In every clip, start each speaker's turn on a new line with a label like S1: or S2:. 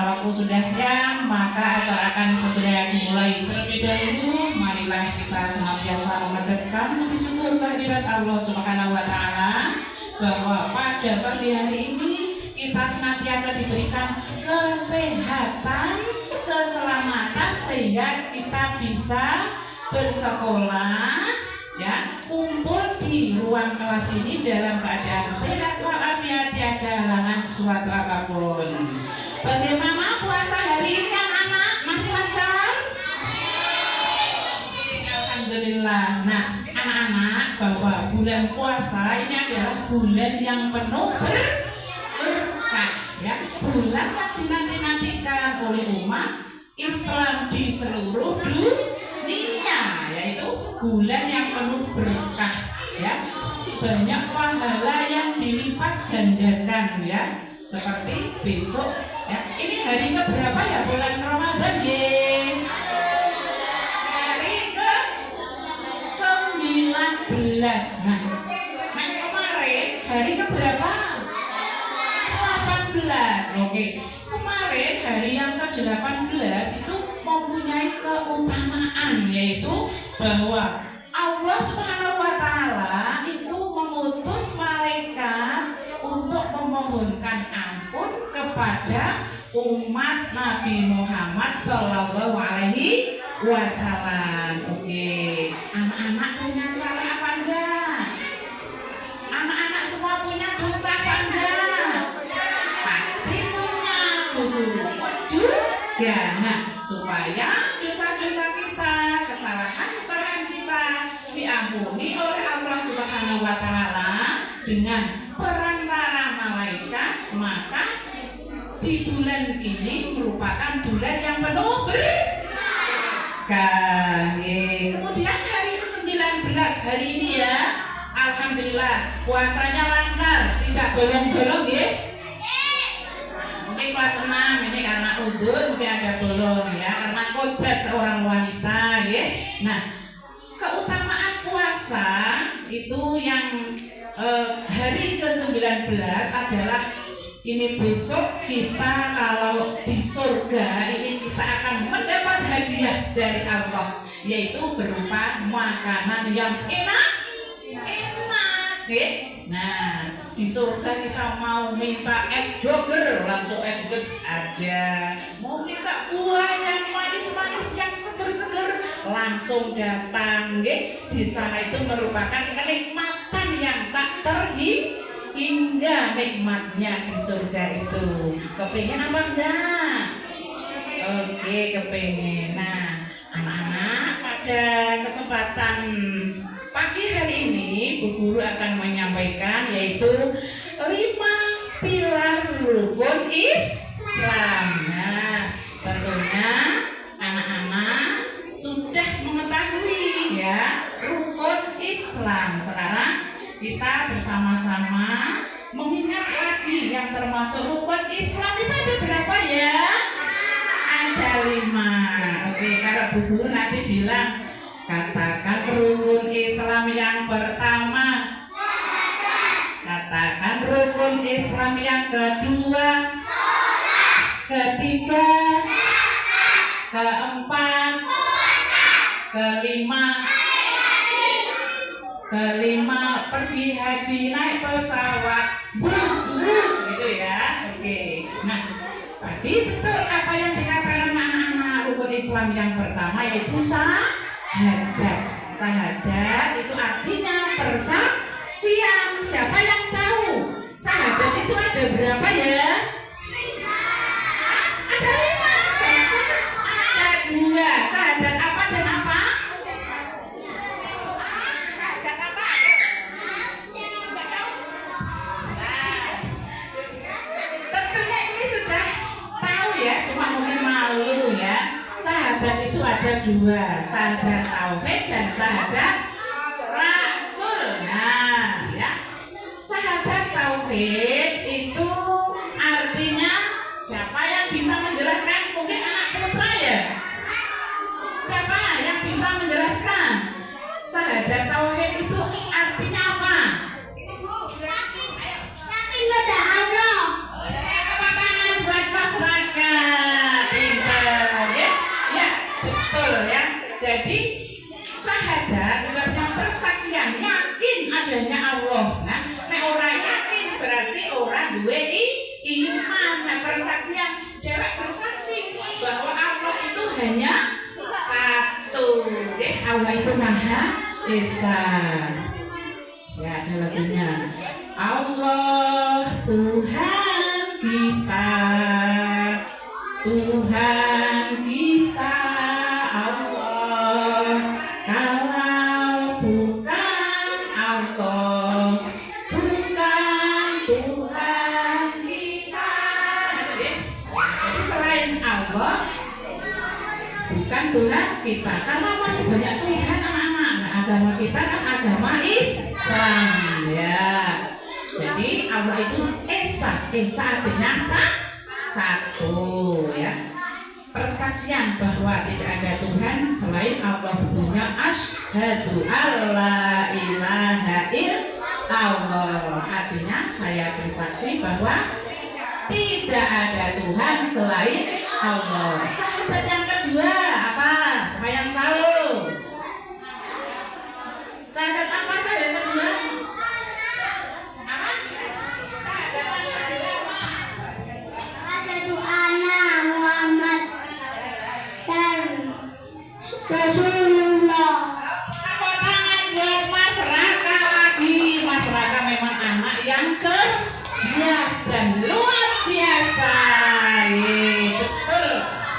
S1: waktu sudah siang, maka acara akan segera dimulai. Terlebih dahulu, marilah kita senantiasa mengucapkan puji syukur kehadirat Allah Subhanahu wa Ta'ala bahwa pada pagi hari ini kita senantiasa diberikan kesehatan, keselamatan sehingga kita bisa bersekolah, ya, kumpul di ruang kelas ini dalam keadaan sehat walafiat, tiada halangan suatu apapun. Bagaimana puasa hari ini anak-anak? Masih lancar? Alhamdulillah. Nah, anak-anak, bahwa bulan puasa ini adalah bulan yang penuh berkah, ya, bulan yang dinanti-nantikan oleh umat Islam di seluruh dunia, yaitu bulan yang penuh berkah, ya, banyak pahala yang dilipat gandakan, ya, seperti besok, ya, ini hari keberapa ya bulan Ramadan, ye? Hari ke-19. Nah, kemarin hari keberapa? 18. Oke, kemarin hari yang ke-18 itu mempunyai keutamaan, yaitu bahwa Allah Subhanahu wa Ta'ala itu mengutus malaikat untuk memohonkan ampun kepada umat Nabi Muhammad Sallallahu Alaihi Wasallam. Oke, anak-anak punya salah apa enggak? Anak-anak semua punya dosa apa enggak? Pasti punya, juga. Nah, supaya dosa-dosa kita, kesalahan-kesalahan kita diampuni oleh Allah Subhanahu wa Ta'ala dengan perantara malaikat, maka di bulan ini merupakan bulan yang penuh berkah. Kemudian hari ke-19 hari ini, ya, alhamdulillah puasanya lancar, tidak bolong-bolong, ya. Mungkin kelas 6 ini karena udur, mungkin ada bolong, ya, karena kodrat seorang wanita, ya. Nah, keutamaan puasa itu yang hari ke-19 adalah ini besok kita kalau di surga ini kita akan mendapat hadiah dari Allah, yaitu berupa makanan yang enak, ya. Nah, di surga kita mau minta es doger, langsung es doger ada. Mau minta buah yang manis-manis, yang seger-seger, langsung datang, ya. Di sana itu merupakan kenikmatan yang tak terhingga nikmatnya di surga itu. Kepengen apa enggak? Oke, kepengen. Nah, anak-anak, pada kesempatan pagi hari ini Bu Guru akan menyampaikan yaitu 5 pilar rukun Islam. Nah, tentunya anak-anak sudah mengetahui, ya, rukun Islam. Sekarang kita bersama-sama mengingat lagi yang termasuk rukun Islam itu ada berapa, ya? Ada 5. Oke, kalau Bu Guru nanti bilang, katakan rukun Islam yang pertama, katakan rukun Islam yang kedua, ketiga, keempat, kelima pergi haji naik pesawat, bus gitu, ya. Oke. Nah, tadi betul apa yang dikatakan anak-anak. Rukun Islam yang pertama yaitu syahadat. Syahadat itu artinya persaksian. Siapa yang tahu syahadat itu ada berapa, ya? Ada 5. Ada 2. Syahadat apa dan apa? Syahadat apa? Enggak tahu. Nah, tentunya ini sudah tahu, ya, cuma mungkin malu, ya. Syahadat itu ada 2, syahadat tauhid dan syahadat rasul. Nah, ya, syahadat tauhid itu artinya siapa yang bisa menjelaskan? Mungkin anak putra, ya. Siapa yang bisa menjelaskan? Syahadat tauhid itu artinya apa? Yakin pada Allah. Buat masyarakat. adanya Allah. Nah, nek ora yakin berarti ora duwe iman. Nah, persaksian cewek bersaksi bahwa Allah itu hanya satu. Allah itu Maha Esa. Ya, ada lagunya. Allah Tuhan kita, Tuhan kita Allah. Kalau bukan Allah, bukan Tuhan kita. Jadi selain Allah, bukan Tuhan kita. Karena masih banyak Tuhan anak-anak. Nah, agama kita kan agama Islam, ya. Jadi Allah itu Esa, Esa artinya satu, ya. Persaksian bahwa tidak ada Tuhan selain Allah, bunyinya asyhadu alla ilaha illallah. Artinya saya bersaksi bahwa tidak ada Tuhan selain Allah. Syahadat yang kedua apa? Siapa yang tahu? Syahadat apa syahadat kedua? Apa? Syahadat kedua apa?
S2: Satu anak Muhammad dan Rasulullah.
S1: Tepuk tangan buat Mas Raka lagi. Mas Raka memang anak yang cerdas dan luar biasa. Betul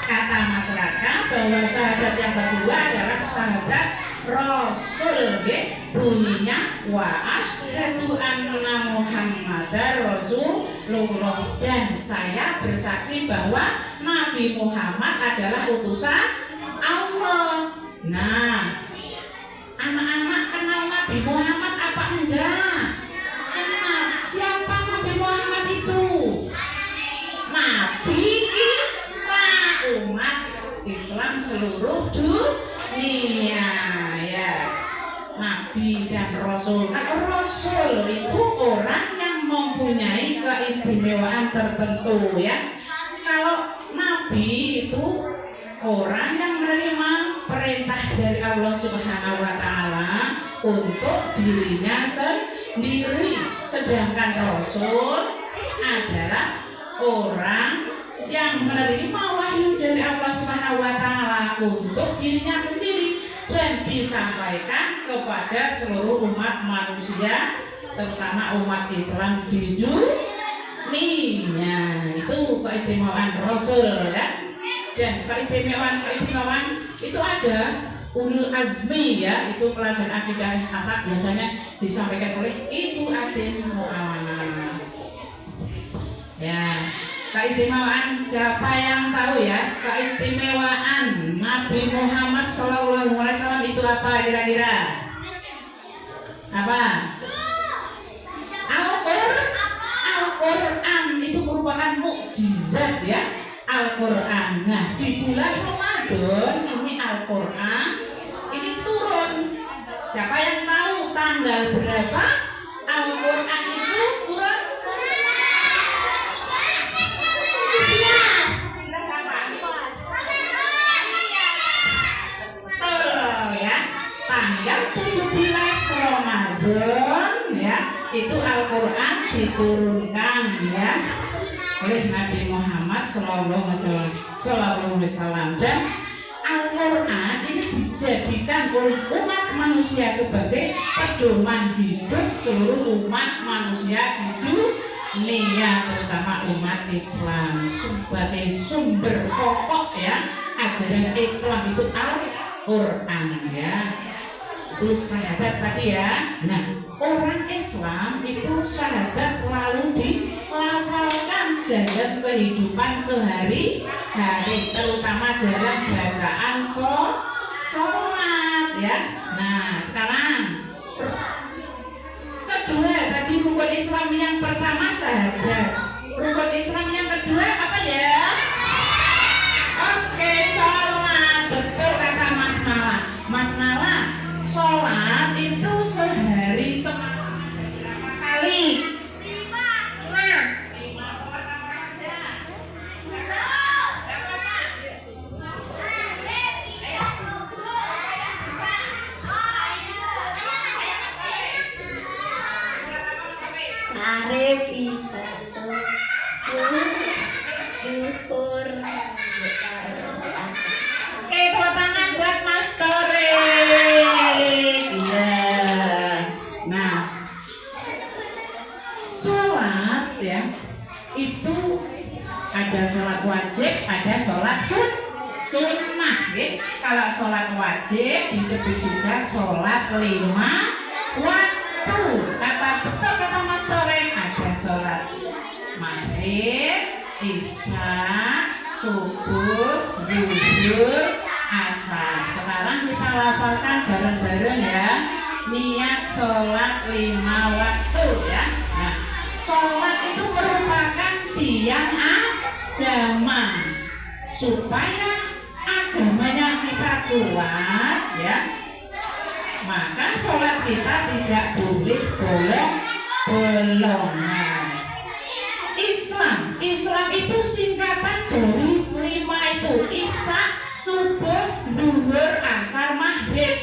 S1: kata Mas Raka bahwa syahadat yang kedua adalah syahadat Rasul, bunyinya wa asyhadu anna Muhammadar Rasulullah, dan saya bersaksi bahwa Nabi Muhammad adalah utusan Allah. Nah, anak-anak kenal Nabi Muhammad apa enggak? Kenal. Siapa Nabi Muhammad itu? Nabi kita, umat Islam seluruh dunia, ya. Nabi dan Rasul. Nah, Rasul itu orang yang mempunyai keistimewaan tertentu, ya. Kalau Nabi itu orang yang menerima perintah dari Allah Subhanahu wa Ta'ala untuk dirinya sendiri, sedangkan Rasul adalah orang yang menerima wahyu dari Allah Subhanahu wa Ta'ala untuk dirinya sendiri dan disampaikan kepada seluruh umat manusia, terutama umat Islam di dunia. Itu keistimewaan Rasul, ya. Dan keistimewaan itu ada ulul azmi, ya. Itu pelajaran akidah akhlak biasanya disampaikan oleh Ibu Adin Mu'awana, ya. Keistimewaan siapa yang tahu, ya? Keistimewaan Nabi Muhammad SAW itu apa kira-kira? Apa? Al-Quran itu merupakan mukjizat, ya. Al-Quran. Nah, di bulan Ramadan ini Al-Quran ini turun. Siapa yang tahu tanggal berapa Al-Quran itu turun? Tanggal 17 Ramadan, ya, itu Al-Quran diturunkan, ya, oleh Nabi Muhammad Sallallahu Alaihi Wasallam. Dan Al-Quran ini dijadikan oleh umat manusia sebagai pedoman hidup seluruh umat manusia di dunia, terutama umat Islam, sebagai sumber pokok, ya, ajaran Islam itu Al-Quran, ya. Itu syahadat tadi, ya. Nah, orang Islam itu syahadat selalu dilafalkan dalam kehidupan sehari-hari, terutama dalam bacaan sholat, ya. Nah, sekarang kedua tadi rukun Islam yang pertama syahadat. Rukun Islam yang kedua apa, ya? Oke, sholat. Betul kata Mas Nala. Mas Nala, sholat itu sehari berapa kali? 5 sholat apa aja? ada sholat wajib, ada sholat sunnah. Kalau sholat wajib disebut juga sholat 5 waktu. Kata betul kata Mas Toreng, ada sholat maghrib, isya, subuh, zuhur, asar. Sekarang kita lafalkan bareng-bareng ya. Niat sholat 5 waktu ya. Nah, sholat itu merupakan tiang agama. Supaya agamanya kita kuat ya, maka sholat kita tidak boleh bolong-bolongan. Islam itu singkatan dari 5 itu: isya, subuh, zuhur, asar, maghrib.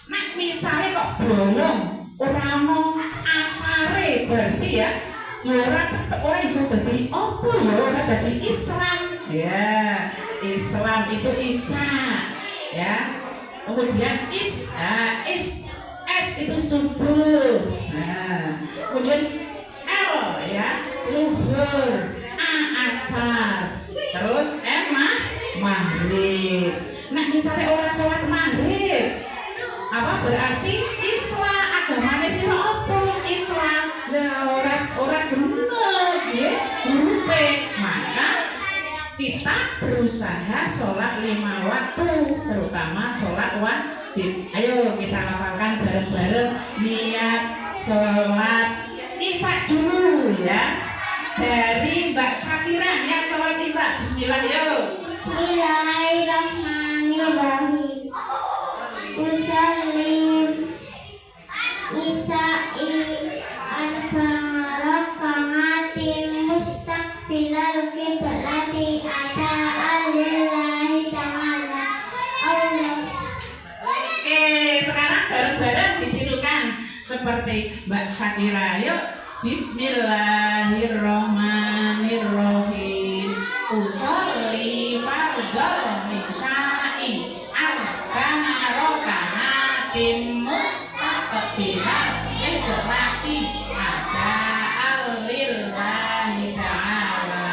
S1: Nah misalnya kok bolong, orang mau asare berarti ya orang bisa berarti apa ya, orang berarti Islam ya. Islam itu isya ya, kemudian S itu subuh, nah kemudian L ya luhur, A asar, terus M maghrib. Nah misalnya orang sholat maghrib apa berarti Islam, agamanya sih apa Islam. Nah orang genep ya grupe, maka kita berusaha sholat 5 waktu, terutama sholat wajib. Ayo kita lafalkan bareng-bareng niat sholat isya dulu ya. Dari Mbak Syakira niat sholat isya. Bismillah yuk.
S2: Bismillahirrahmanirrahim. Usallim isa'i al-faraqamatin mustaqbilal qiblati ada'an lillahi ta'ala. Allah.
S1: Oke, sekarang bareng-bareng ditirukan seperti Mbak Syakira. Yuk. Bismillahirrahmanirrahim. Usolli fardhal isya'i al-faraqamatin mustaqbilal qiblati ada'an lillahi ta'ala.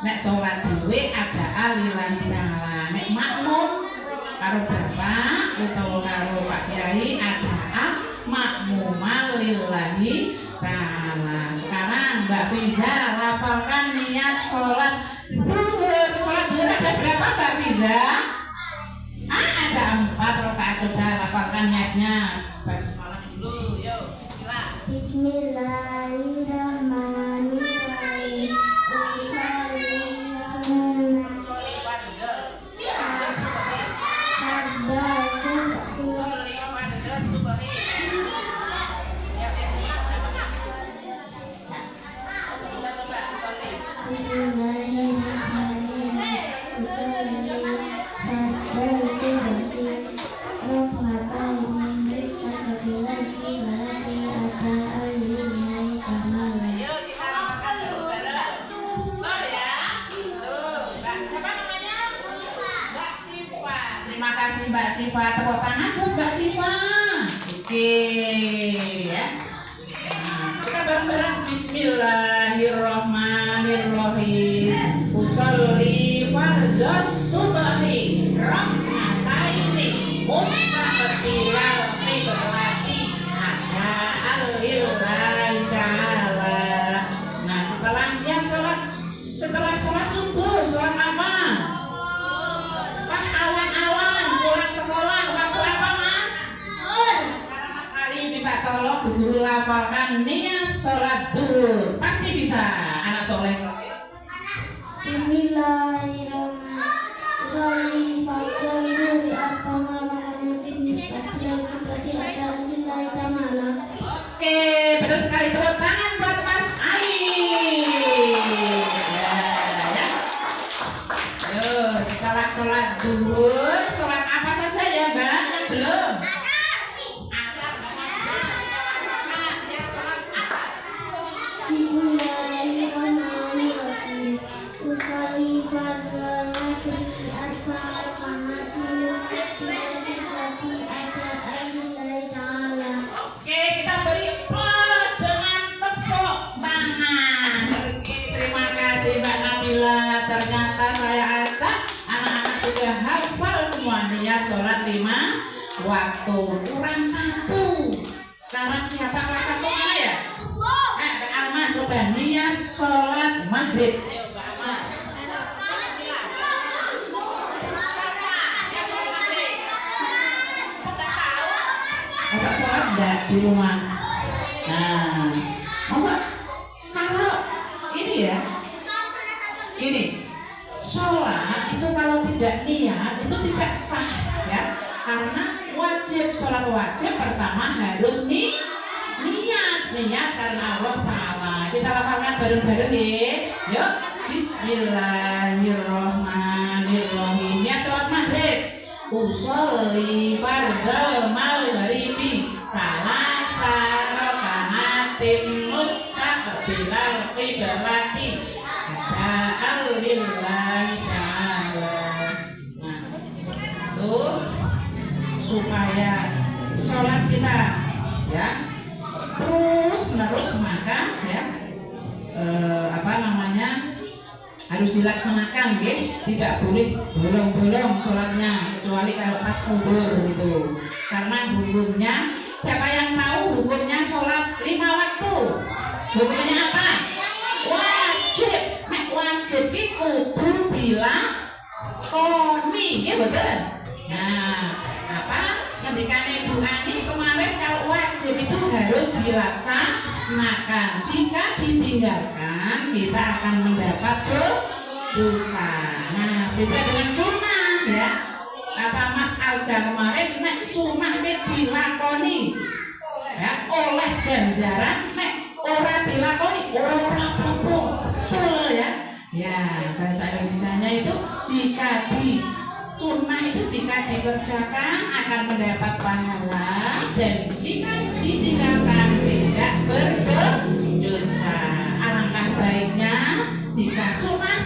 S1: Nek sholat dhewe ada alillahi ta'ala. Nek makmum karo bapak utawa karo Pak Kiai ada makmumal lillahi ta'ala. Sekarang Mbak Fiza lafalkan niat sholat duhur. Sholat duhur ada berapa Mbak Fiza? Ada 4 rakaat. Coba lafalkan niatnya. Basmalah dulu. Yuk, bismillah.
S2: Bismillahirrahmanirrahim.
S1: Terima kasih Mbak Siva, tepuk tangan buat Mbak Siva. Oke ya. Nah, kita bareng-bareng Bismillahirrahmanirrahim. Usolli fardhas subhi rak'ataini mustaqbilal qiblati ada'an lillahi ta'ala. Nah, setelah sholat subuh, sholat apa? Pas awan-awan pulang sekolah, waktu apa Mas? Sekarang Mas Ali minta tolong guru lafalkan niat sholat duhur. Pasti bisa, anak soleh.
S2: Bismillahirrahmanirrahim.
S1: Oke, betul sekali, tepuk tangan buat Mas Ali. Ya. Yuk, setelah sholat duhur, sholat apa saja ya Mbak? Belum? Asar. Ya, sholat asar.
S2: Bismillahirrahmanirrahim. Usolli fardhal asri al-faraqamatin mustaqbilati ada'an lillahi ta'ala.
S1: Oke, kita beri plus dengan tepuk tangan. Oke, terima kasih Mbak Nabila. ternyata saya acak anak-anak sudah hafal semua niat sholat 5 waktu, kurang 1. Sekarang siapa kelas 1 mana ya? Almas sudah niat sholat maghrib. Masa sholat enggak di rumah? Nah, masa kalau ini ya, gini, sholat itu kalau tidak niat itu tidak sah ya, karena wajib, sholat wajib pertama harus niat karena Allah Ta'ala. Kita lafalkan bareng-bareng ya. Yuk, Bismillahirrahmanirrahim. Niat sholat maghrib. Usolli fardal maghribi salasa raka'atin mustaqbilal qiblati ada'al lillahi ta'ala. Nah, itu supaya sholat kita ya terus menerus maka ya harus dilaksanakan ya, tidak boleh bolong-bolong sholatnya kecuali kalau pas kubur gitu, karena hukumnya siapa yang tahu hukumnya sholat 5 waktu? Hukumnya apa? Wajib. Wajib itu kudu dilakoni ya, betul. Nah, apa ketikane Bu Ani kemarin, kalau wajib itu harus dilaksanakan. Jika ditinggalkan kita akan mendapat dosa. Nah, beda dengan sunnah ya. Kata Mas Alja kemarin, nek sunnah dilakoni ya oleh ganjaran, nek ora dilakoni ora apa-apa. Betul ya. Ya, bahasa Indonesianya itu jika di sunnah itu jika dikerjakan akan mendapat pahala, dan jika ditinggalkan tidak berdosa. Alangkah baiknya jika sunnah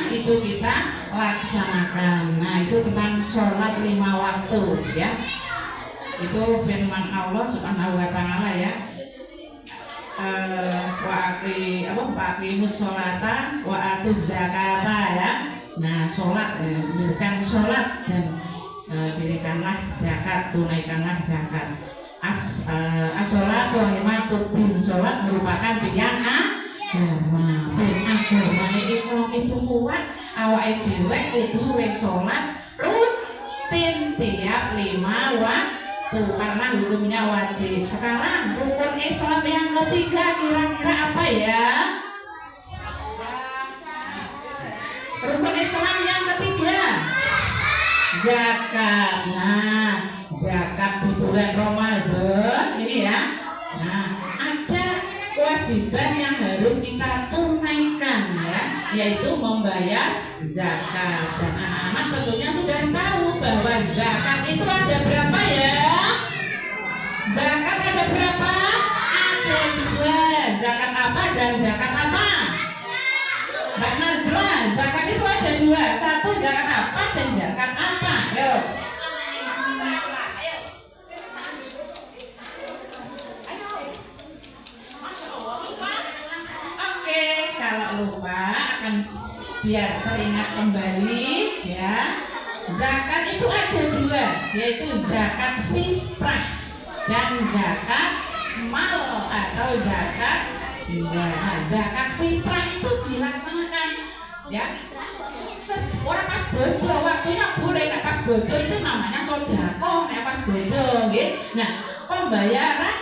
S1: itu kita laksanakan. Nah, itu tentang sholat 5 waktu ya. Itu firman Allah Subhanahu wa Ta'ala ya. Wa aqimus sholata wa atuz zakata ya. Nah, sholat, dirikan sholat dan dirikanlah zakat, tunaikanlah zakat. As-sholatu imatuddin, sholat merupakan tiang agama. Agama Islam itu kuat, awake dhewe kudu sholat rutin tiap 5 waktu karena hukumnya wajib. Sekarang rukun Islam yang ketiga kira-kira apa ya? Rukun Islam yang ketiga zakat. Nah, zakat di bulan Ramadan ini ya. Nah, ada kewajiban yang harus kita tunaikan ya, yaitu membayar zakat. Dan anak-anak tentunya sudah tahu bahwa zakat itu ada berapa ya? Zakat ada berapa? Ada 2. Zakat apa dan zakat apa? Mbak Nazla, zakat itu ada 2. Satu zakat apa dan zakat apa? Yuk. Oke, kalau lupa akan biar teringat kembali ya. Zakat itu ada 2, yaitu zakat fitrah dan zakat mal atau zakat. Nah, zakat fitrah itu dilaksanakan ya. Orang pas bodoh waktunya boleh, nah pas bodoh itu namanya sodako, nah pas bodoh gitu. Nah, pembayar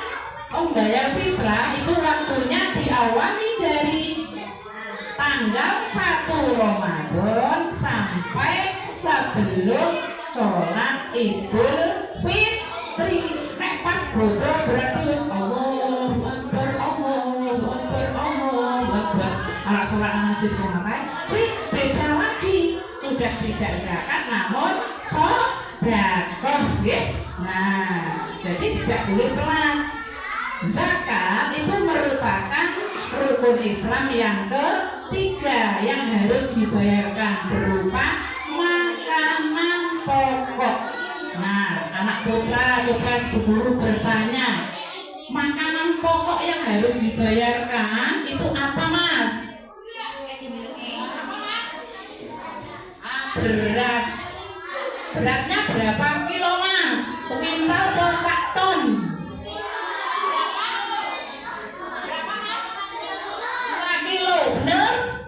S1: fitrah itu waktunya diawali dari tanggal 1 Ramadan sampai sebelum sholat Idul Fitri. Nek pas bodoh berarti wis Allahu Akbar. Anak sholat masjid kemarin, beda lagi, sudah tidak zakat namun sodako. Nah, jadi tidak boleh telat. Zakat itu merupakan rukun Islam yang ketiga yang harus dibayarkan berupa makanan pokok. Nah, anak putra coba guru bertanya, makanan pokok yang harus dibayarkan itu apa, Mas? beras. Beratnya berapa kilo mas? Sekintal atau sak ton? Berapa mas? 2 kilo, bener?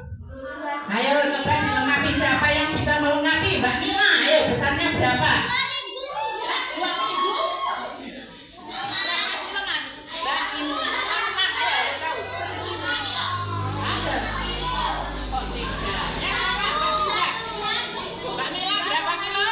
S1: Ayo coba dilengkapi, siapa yang bisa melengkapi? Mbak Mila, ayo besarnya berapa? 2 minggu. Berapa kilo mas? Mbak Mila, ayo harus tahu. Ada. Kok 3? Mbak Mila berapa kilo?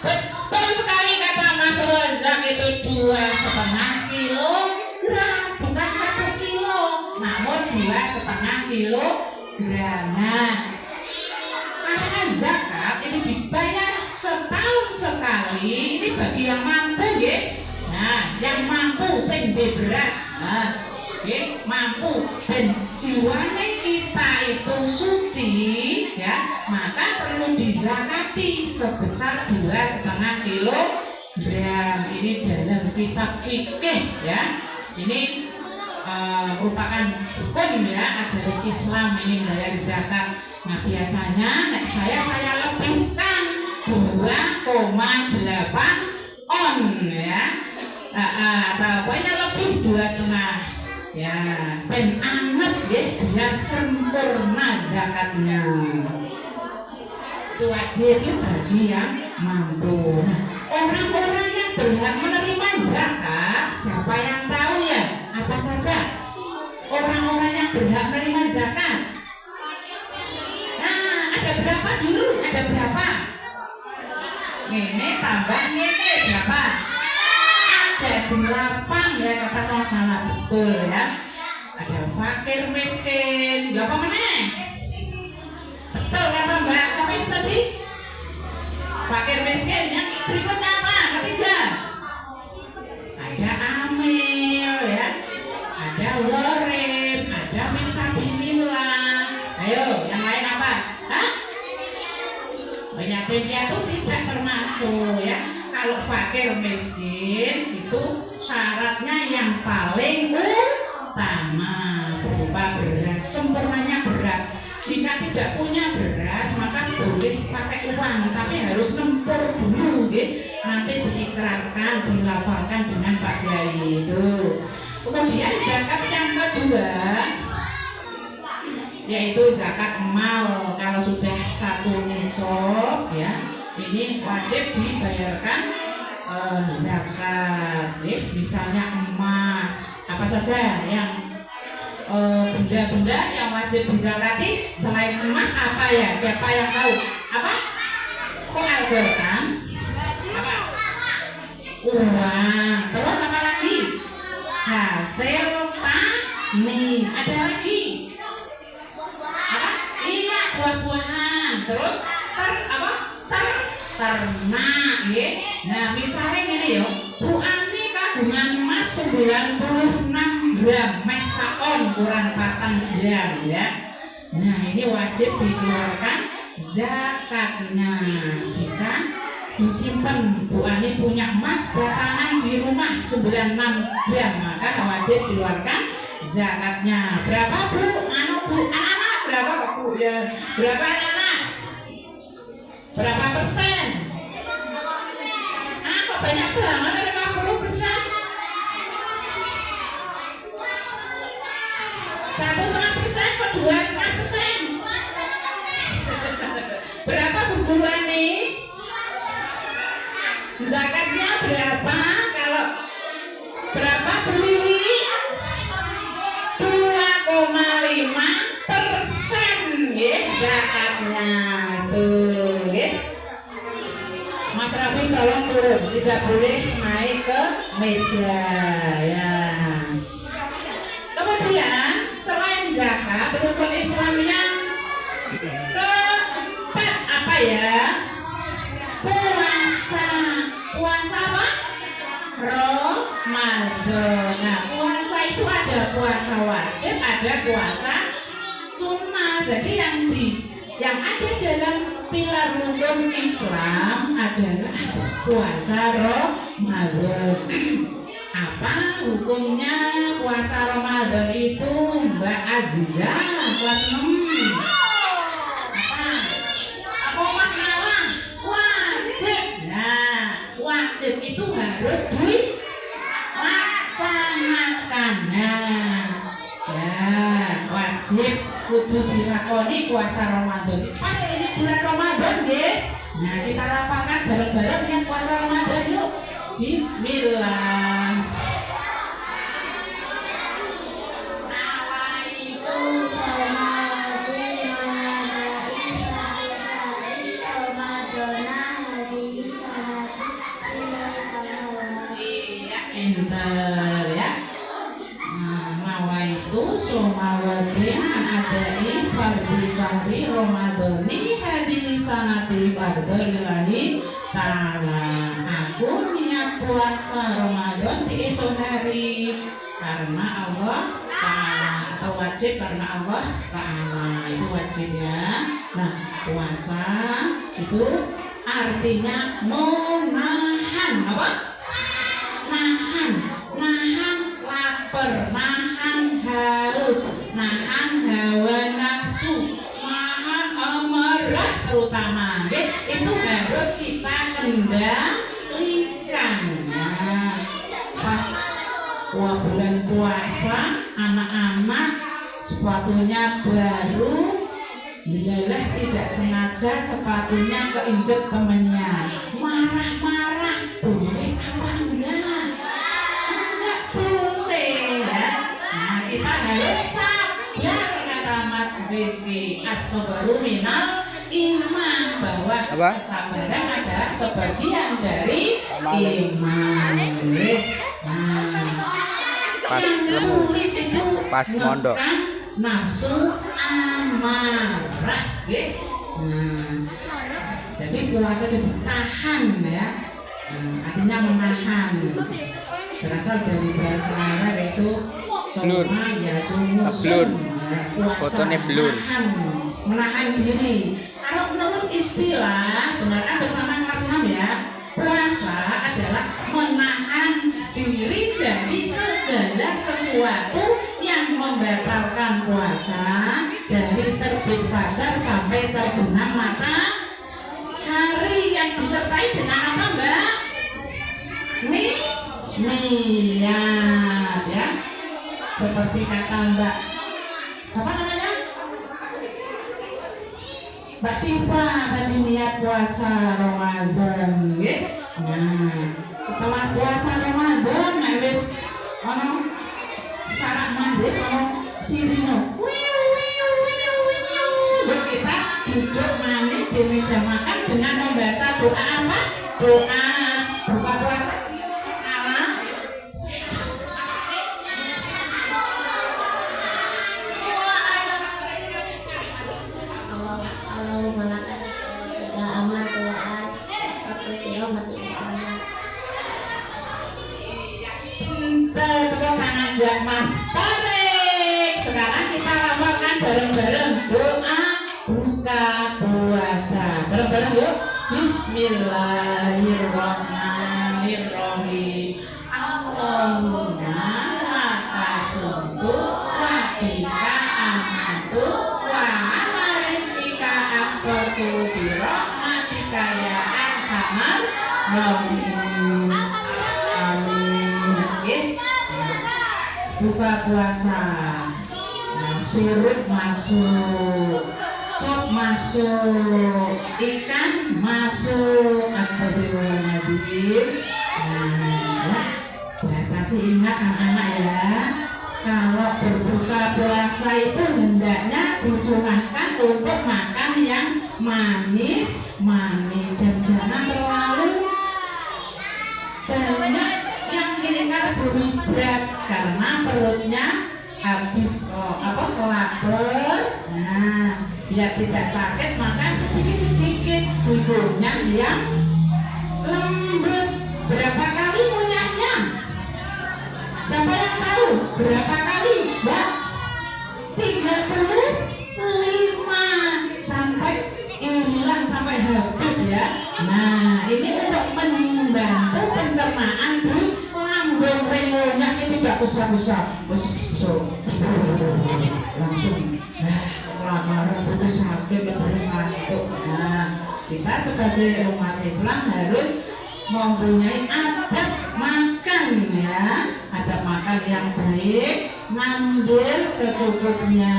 S1: Betul sekali kata Mas Rozak, itu 2,5 kilogram, bukan 1 kilo, namun 2,5 kilogram. Nah, karena zakat ini dibayar setahun sekali, ini bagi yang mampu ya. Nah, yang mampu sing beras, nah, mampu dan jiwanya kita itu suci ya, maka perlu dizakati sebesar 2,5 kilogram. Ini dalam kitab fikih ya, ini merupakan hukum ya ajaran Islam ini membayar zakat. Nah biasanya saya lebihkan 2,8 on ya, atau banyak lebih 2,5 ya, dan anget ya, biar sempurna zakatnya. Itu wajib bagi yang mampu. Nah, orang-orang yang berhak menerima zakat, siapa yang tahu ya? Apa saja orang-orang yang berhak menerima zakat? Nah, ada berapa dulu? Ada berapa? Ini tambah ini berapa? Ada 8 ya, kata sama betul ya. Ada fakir miskin, berapa meneh? Betul kata Mbak, siapa itu tadi? Fakir miskin. Yang berikutnya apa? Ketiga. Ada amil ya, ada warim, ada fisabilillah. Ayo, yang lain apa? Hah? Yatim piatu tidak termasuk ya. Kalau fakir miskin itu syaratnya yang paling utama berupa beras, sempurnanya beras. Jika tidak punya beras maka boleh pakai uang, tapi harus nempur dulu gitu. Nanti diikrarkan, dilafalkan dengan Pak Kiai itu. Kemudian zakat yang kedua yaitu zakat mal. Kalau sudah 1 nisab ya, ini wajib dibayarkan zakat ya. Misalnya emas, apa saja yang benda-benda yang wajib dizakati selain emas apa ya? Siapa yang tahu? Apa? Kok Al-Quran? Apa? Uang. Terus apa lagi? Hasil tani. Ada lagi? Apa? Iya, buah-buahan. Terus ternak ya. Nah misalnya gini ya, Bu Ani kagungan emas 96 gram, meksaon kurang 4 gram ya. Nah ini wajib dikeluarkan zakatnya. Jika disimpan Bu Ani punya emas batangan di rumah 96 gram, maka wajib dikeluarkan zakatnya. Berapa Bu? Anak-anak berapa Bu ya? Berapa anak? Berapa persen? Kok banyak banget, 50%? 1,5% kok 2,5%? Berapa Bu Guru Ani? Zakatnya berapa? Kalau berapa Bu Lili? 2,5% ya zakatnya tuh ya. Mas Rafi tolong turun, tidak boleh naik ke meja ya. Kemudian selain zakat, rukun Islam yang keempat apa ya? Puasa. Puasa apa? Ramadan. Nah, puasa itu ada puasa wajib, ada puasa sunnah. Jadi yang ada dalam pilar rukun Islam adalah puasa Ramadan. Apa hukumnya puasa Ramadan itu, Mbak Aziza? Kelas 6. Apa Mas Malang? Wajib. Nah, wajib itu harus dilaksanakan. Nah, ya, wajib kudu dilakoni puasa Ramadan. Pas ini bulan Ramadan nggih. Nah, kita rapalkan bareng-bareng yang puasa Ramadan yuk. Bismillah. Pintar ya. Nawaitu somawadin adai fardhi sahri Ramadhani hadini sanati fardhillahi ta'ala. Aku niat puasa Ramadan di esok hari karena Allah Ta'ala, atau wajib karena Allah Ta'ala. Itu wajib ya. Nah, puasa itu artinya menahan apa? Nahan lapar, nahan haus, nahan hawa nafsu, nahan amarah terutama. Itu harus kita kendalikan. Nah, pas bulan puasa, anak-anak sepatunya baru, dialah tidak sengaja sepatunya keinjek temannya, marah-marah, boleh apa enggak? Enggak boleh ya. Nah, kita harus sabar, kata Mas Rizky. As-sabru minal iman, bahwa kesabaran adalah sebagian dari iman.
S3: Pas
S1: yang sulit itu
S3: pas mondok
S1: nafsu amarah, jadi puasa itu ditahan ya, artinya menahan, berasal dari bahasa Arab yaitu soma ya sumusun,
S3: fotonya blur,
S1: menahan diri. Kalau menurut istilah benar terutama kelas 6 ya, puasa adalah menahan diri dari segala sesuatu yang membatalkan puasa, dari terbit fajar sampai terbenam matahari, yang disertai dengan apa Mbak? Niat ya, seperti kata Mbak apa namanya? Mbak Siva tadi niat puasa Ramadan ya. Nah, setelah puasa Ramadan wis ono syarat maghrib, ono sirine. Kita duduk manis di meja makan dengan membaca doa apa? Doa buka puasa. Tepuk tangan buat Mas Tarik. Sekarang kita lakukan bareng-bareng doa buka puasa. Bareng-bareng yuk. Bismillahirrahmanirrahim. Allahumma laka sumtu wa bika amantu wa ala rizqika afqatu bi rahmatika ya arhamar rahimin. Buka puasa, sirip masuk, sop masuk, ikan masuk. Astagfirullahaladzim. Batasi, ingat anak-anak ya, kalau berbuka puasa itu hendaknya disunahkan untuk makan yang manis dan jangan terlalu banyak yang ini karbohidrat, karena perutnya habis lapar. Nah, biar tidak sakit makan sedikit-sedikit, tubuhnya yang lembut. Berapa kali munyahnya? Siapa yang tahu? Berapa kali, Mbak? 35 sampai hilang, sampai habis ya. Nah, ini untuk membantu pencernaan di lambung usah langsung lamaran putus sakit baru ngantuk. Nah, kita sebagai umat Islam harus mempunyai adab makan ya, adab makan yang baik, ngambil secukupnya,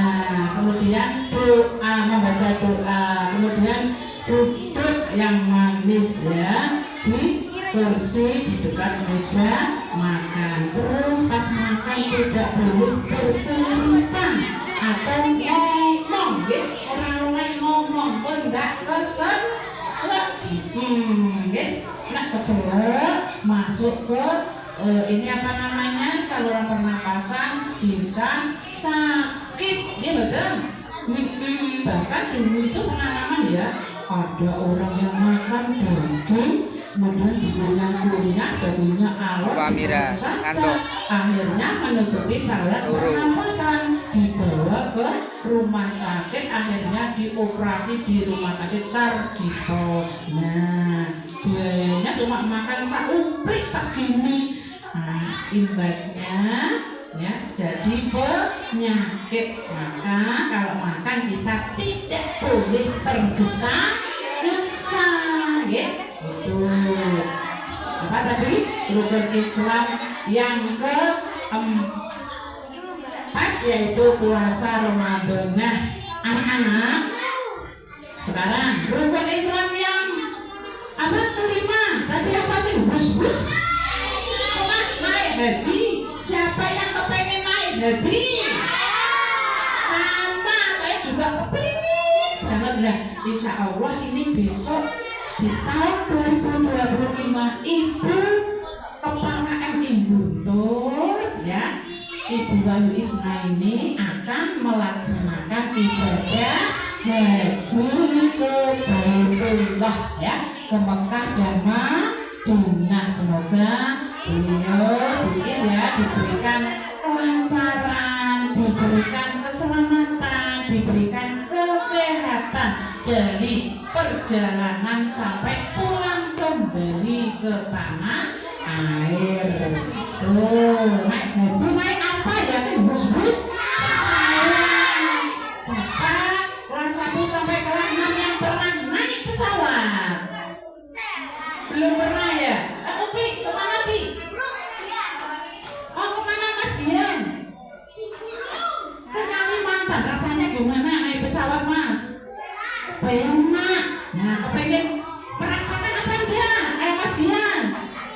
S1: kemudian doa, membaca doa, kemudian duduk yang manis ya di kursi di dekat meja makan. Terus pas makan tidak boleh bercerita atau ngomong, gitu. Orang lain ngomong pun nggak keselak, gitu. Nggak keselak masuk ke ini apa namanya saluran pernapasan bisa sakit, ya betul. Bahkan dulu itu pengalaman ya, ada orang yang makan daging kemudian diberikan kunyah, dagingnya alot saja, akhirnya menutupi saluran pernapasan, dibawa ke rumah sakit, akhirnya dioperasi di rumah sakit Sarjito. Nah, biayanya cuma makan sauprik segini. Nah, imbasnya ya jadi penyakit. Maka kalau makan kita tidak boleh tergesa-gesa, ya. Itu apa tadi? Rukun Islam yang keempat yaitu puasa Ramadan. Nah, anak-anak, sekarang rukun Islam yang apa kelima? Tadi apa sih? Bus-bus? Mas naik haji. Siapa yang kepengen naik haji? Sama, saya juga kepengen banget lah. Insya Allah ini besok di tahun 2025 Ibu Kepala MI Guntur ya, Ibu Wahyu Isma ini akan melaksanakan ibadah haji ke Baitullah ya, ke Mekah dan Madinah. Semoga beliau ya diberikan kelancaran, diberikan keselamatan, diberikan kesehatan dari perjalanan sampai pulang kembali ke tanah air. Tuh, naik haji naik apa ya sih bus-bus? Siapa kelas 1 sampai kelas 6 yang pernah naik pesawat? Belum pernah ya? Kamu Pi, kemana Pi? Oh, kemana Mas Bian? Ke Kalimantan, rasanya gimana naik pesawat Mas? Enak. Nah, kepengen merasakan apa enggak? Mas Bian,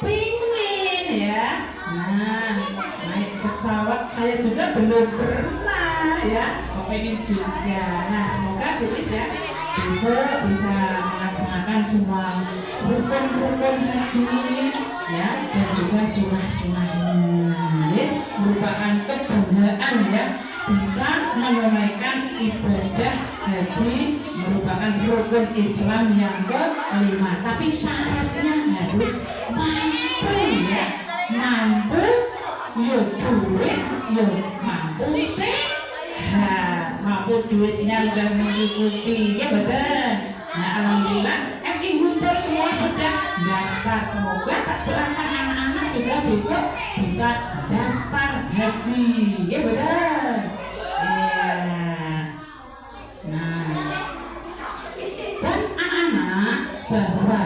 S1: pingin ya. Nah, naik pesawat saya juga belum pernah ya, kepengen juga. Nah, semoga Tulis ya besok bisa melaksanakan semua rukun-rukun haji ya, dan juga surah-surahnya ya, merupakan kebanggaan ya bisa menunaikan ibadah haji, merupakan rukun Islam yang kelima. Tapi syaratnya harus mampu ya, mampu yo duit yo mampu sehat, mampu duitnya udah mencukupi ya betul. Nah, alhamdulillah MI Guntur semua sudah daftar. Semoga tak doakan anak-anak juga besok bisa daftar haji ya betul ya. Nah, dan anak-anak bahwa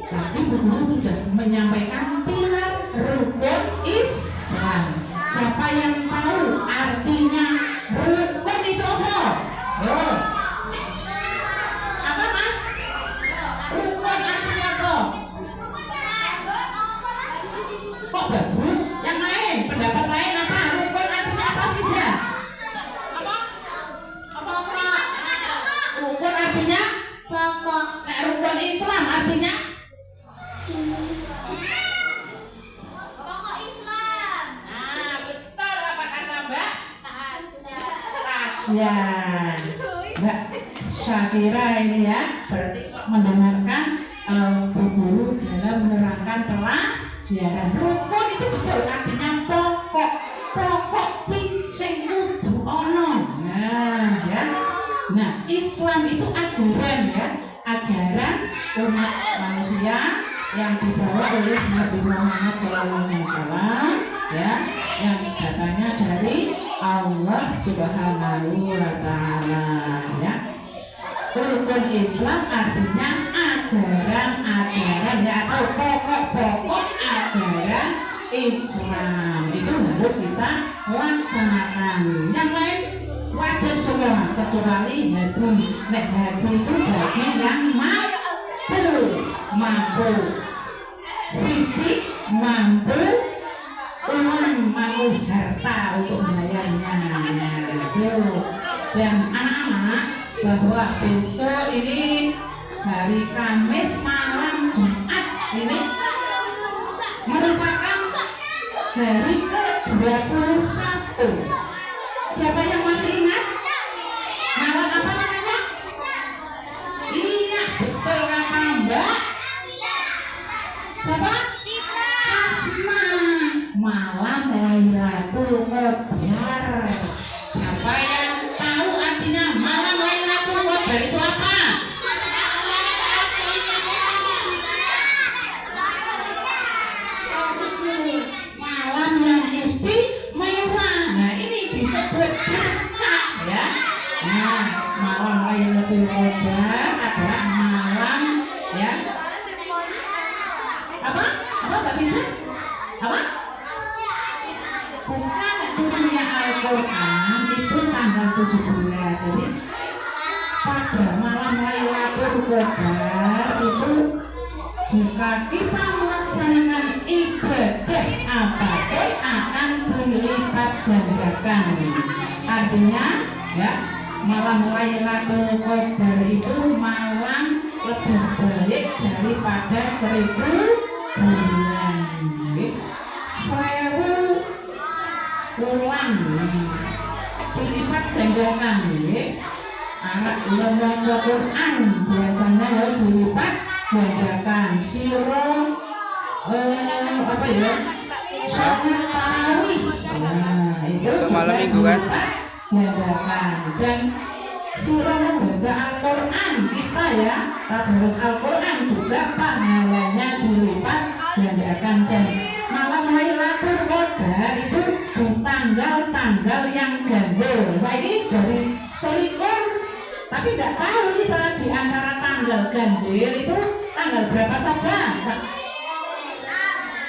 S1: tadi Bu Guru sudah menyampaikan pilar rukun Islam. Siapa yang tahu artinya rukun itu apa? Yo. Apa Mas? Rukun artinya apa? Kok bagus? Yang lain, pendapat lain apa? Rukun artinya apa Fiza? Apa? Rukun artinya?
S2: Pokok.
S1: Nah, rukun Islam artinya?
S2: Pokok Islam.
S1: Nah, betul apa kata Mbak?
S2: Tasya.
S1: Ya, Mbak Syakira ini ya berarti mendengarkan Bu Guru dalam menerangkan pelajaran. Rukun itu betul artinya pokok, pokok sing kudu ono. Nah, ya. Nah, Islam itu ajaran ya, ajaran umat manusia yang dibawa oleh Nabi Muhammad SAW ya. yang datanya dari Allah Subhanahu wa Ta'ala, ya. Rukun Islam artinya ajaran-ajaran, ya, atau pokok-pokok ajaran Islam itu harus kita laksanakan. Yang lain wajib semua kecuali haji. Nek haji itu bagi yang mampu fisik, mampu uang, mampu harta untuk bayarnya. Dan anak-anak, bahwa besok ini hari Kamis malam Jumat ini merupakan hari ke-21. Siapa yang masih ingat? Malam apa namanya? Iya, betul kata Mbak. Siapa? Asma. Malam Lailatul Qadar. Siapa yang tahu artinya malam Lailatul Qadar itu apa? Malam yang istimewa. Nah, ini disebut berkah, ya. Nah, malam Lailatul Qadar adalah malam, ya. Apa Mbak bisa? Apa? Bukan, turunnya Al-Quran itu tanggal 17. Jadi pada malam Lailatul Qadar itu jika kita melaksanakan ibadah apapun akan berlipat gandakan. Artinya, ya, malam Lailatul Qadar itu malam lebih baik daripada 1000 bulan. 1000 bulan dilipat gandakan, ya. Anak membaca Quran biasanya harus dilipat gandakan. Siro apa ya? Sholat tarawih. Nah, itu
S3: malam minggu kan?
S1: Gandakan. Dan surah membaca Al-Quran kita, ya, tadarus Al-Quran juga pahalanya dilipat gandakan. Dan malam Lailatul Qadar itu di tanggal-tanggal yang ganjil. Saya ini dari selikur, tapi tidak tahu kita di antara tanggal ganjil itu tanggal berapa saja.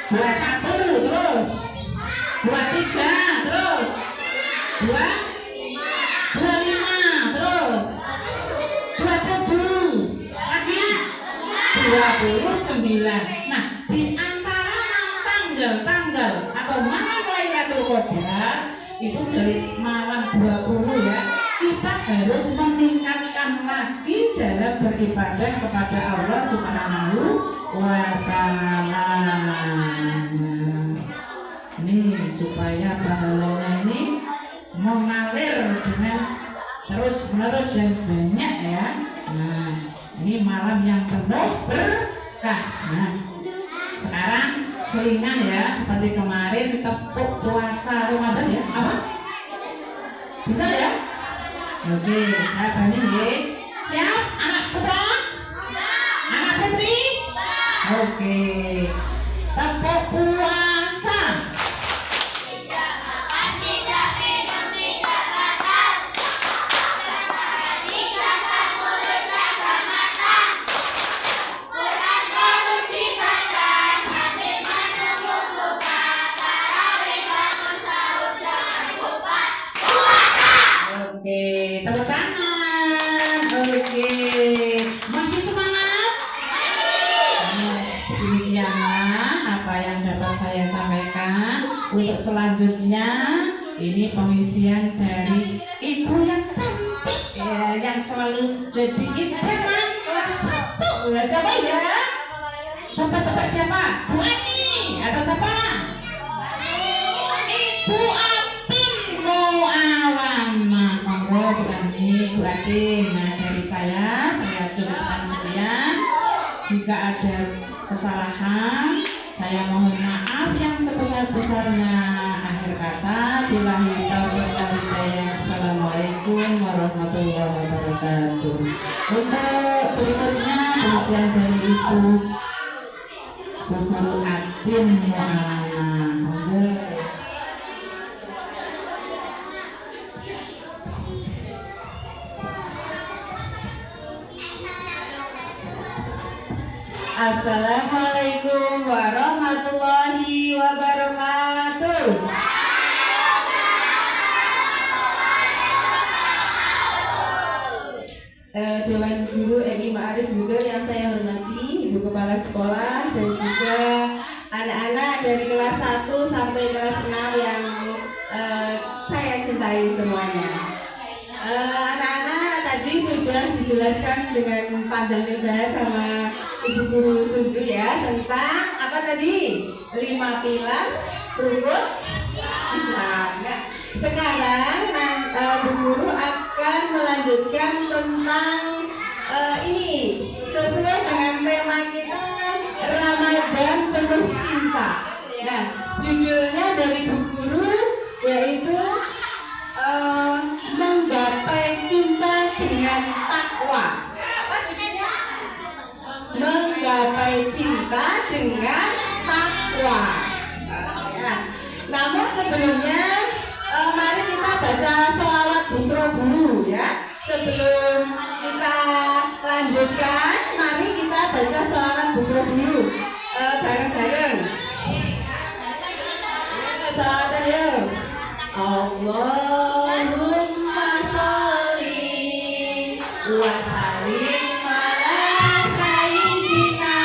S1: 21 terus 23 terus 25 terus 27 lagi 29. Nah, di antara tanggal-tanggal atau malam Lailatul Qadar itu dari malam 20, ya, kita harus meningkatkan lagi dalam beribadah kepada Allah Subhanahu wa Ta'ala. Ini supaya pahalanya ini mengalir dengan terus menerus dan banyak, ya. Nah, ini malam yang penuh berkah. Nah, sekarang selingan, ya, seperti kemarin tepuk puasa Ramadan, ya. Apa? Bisa, ya? Oke, saya banding, ya. Siap, anak putra? Anak putri? Oke, tepuk puasa. Oke, tepuk tangan. Oke, masih semangat? Demikianlah apa yang dapat saya sampaikan. Untuk selanjutnya, ini pengisian dari ibu yang cantik, ya, yang selalu jadi idola kelas 1. Siapa, ya? Coba tebak siapa? Bu Ani atau siapa? Ibu Atin Mu'awana. Bu Ani, Bu Atin. Nah, dari saya cukupkan sekian. Jika ada kesalahan, saya mohon maaf yang sebesar-besarnya. Akhir kata, billahi taufiq wal hidayah. Assalamualaikum warahmatullahi wabarakatuh. Untuk berikutnya pengisian dari Ibu Bu Atin Mu'awana. Assalamualaikum warahmatullahi wabarakatuh. Dewan Guru MI Ma'arif juga yang saya hormati, Ibu Kepala Sekolah dan juga anak-anak dari kelas 1 sampai kelas 6 yang saya cintai semuanya. Anak-anak tadi sudah dijelaskan dengan panjang lebar sama Ibu Guru Sundu ya tentang apa tadi? 5 pilar rukun Islam. Nah, sekarang Bu Guru akan melanjutkan tentang ini sesuai dengan tema kita Ramadan penuh cinta. Nah, judulnya dari Bu Guru yaitu menggapai cinta dengan takwa. Apa judulnya? Menggapai cinta dengan takwa. Nah, namun sebelumnya mari kita baca sholawat busro dulu ya. Sebelum kita lanjutkan, mari kita baca sholawat busro dulu bareng-bareng. Sholawat yuk. Allahumma sholli wa sallim ala sayyidina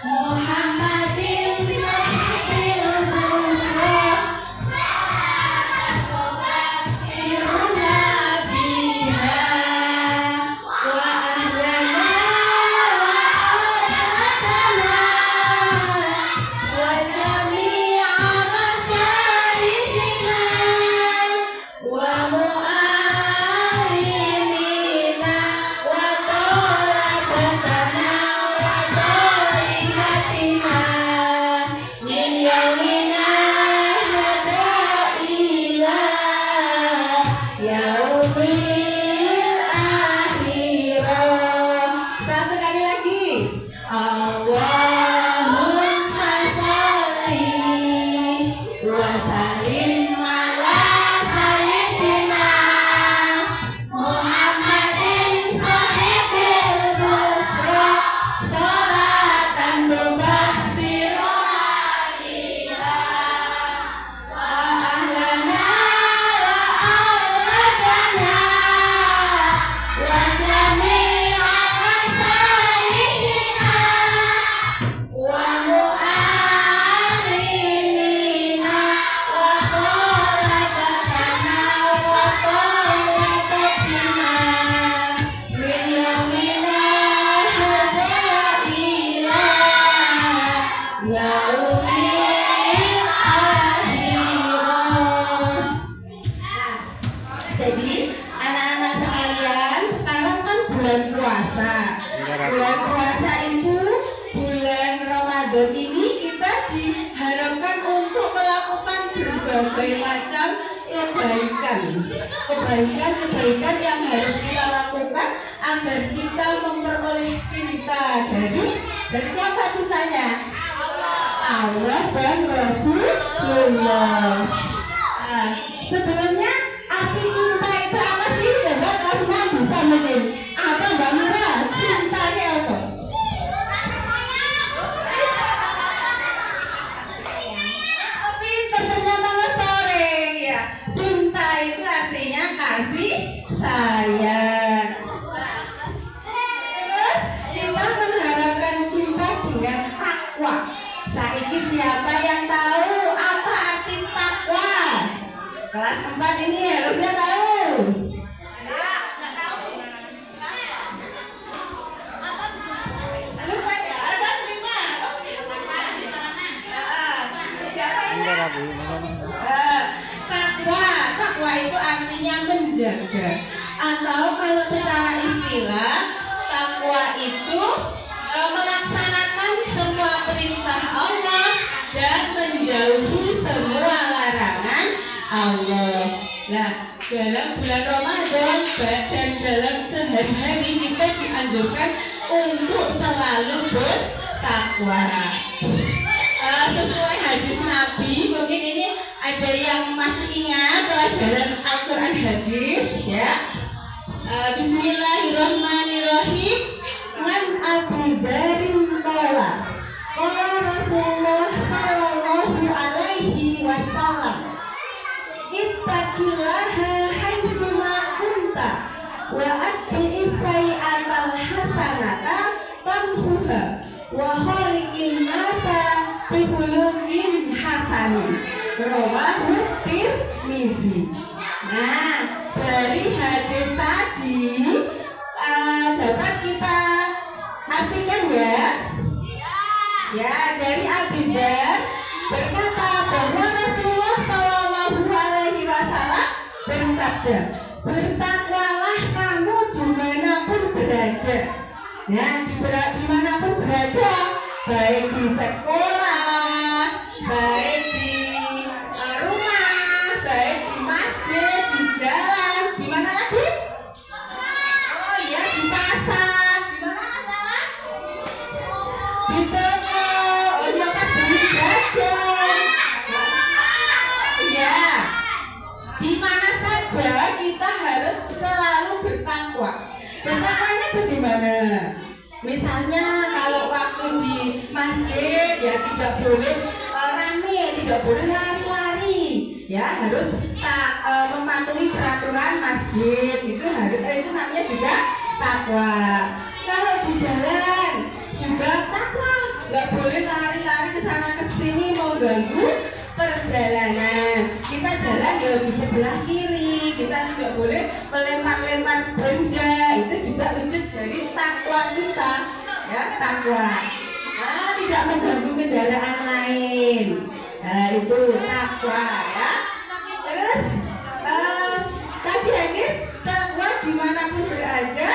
S1: Muhammadin sahbil busra Jadi anak-anak sekalian, sekarang kan bulan puasa. Bulan puasa itu, bulan Ramadan ini kita diharapkan untuk melakukan berbagai macam kebaikan yang harus kita lakukan agar kita memperoleh cinta dari siapa cintanya? Allah dan Rasulullah. Sebelumnya arti cinta itu apa sih? Coba kelas 6 bisa mungkin. Apa Mbak Mira? Cintanya apa? Pintar ternyata Mas Toreng ya. Cinta itu artinya kasih sayang. Terus kita mengharapkan cinta dengan takwa. Saiki siapa yang tahu apa arti takwa? Kelas 4 ini harusnya tahu. Enggak tahu. Lupa ya, ada terima. Siapa ini? Takwa itu artinya menjaga. Atau kalau secara istilah, takwa itu melaksanakan semua perintah Allah dan menjauhi semua larangan Allah. Nah, dalam bulan Ramadan dan dalam sehari-hari kita dianjurkan untuk selalu bertakwa. Sesuai hadis Nabi, mungkin ini ada yang masih ingat pelajaran Al-Quran hadis ya. Bismillahirrahmanirrahim. Man Abi Darin
S4: ittaqillaha haitsu ma kunta wa atbi'is sayyi'atal hasanata tamhuha wa khaliqin nasa bi khuluqin hasanin. Rawahu Tirmizi. Nah, dari hadis tadi dapat kita artikan ya. Ya, dari Abi Dzar berkata bahwa Rasulullah Shallallahu Alaihi Wasallam bersabda, bertakwalah kamu dimanapun berada. Ya, dimanapun berada, baik di sekolah, baik di rumah, baik di masjid, di jalan, di mana lagi? Oh ya, di pasar, di mana salah? Di toko, oh ya pas beli jajan. Ya, di mana saja kita harus selalu bertakwa. Bertakwanya bagaimana? Misalnya kalau waktu di masjid ya tidak boleh rame, tidak boleh lari-lari, ya harus mematuhi peraturan masjid. Itu namanya juga takwa. Kalau di jalan juga takwa, nggak boleh lari-lari ke sana ke sini mau ganggu perjalanan. Kita jalan ya di sebelah kiri, kita tidak boleh melempar-lempar benda. Itu juga wujud dari takwa kita, ya takwa. Tidak mengganggu kendaraan lain. Nah, itu takwa ya. Terus tadi hadis takwa dimanapun berada.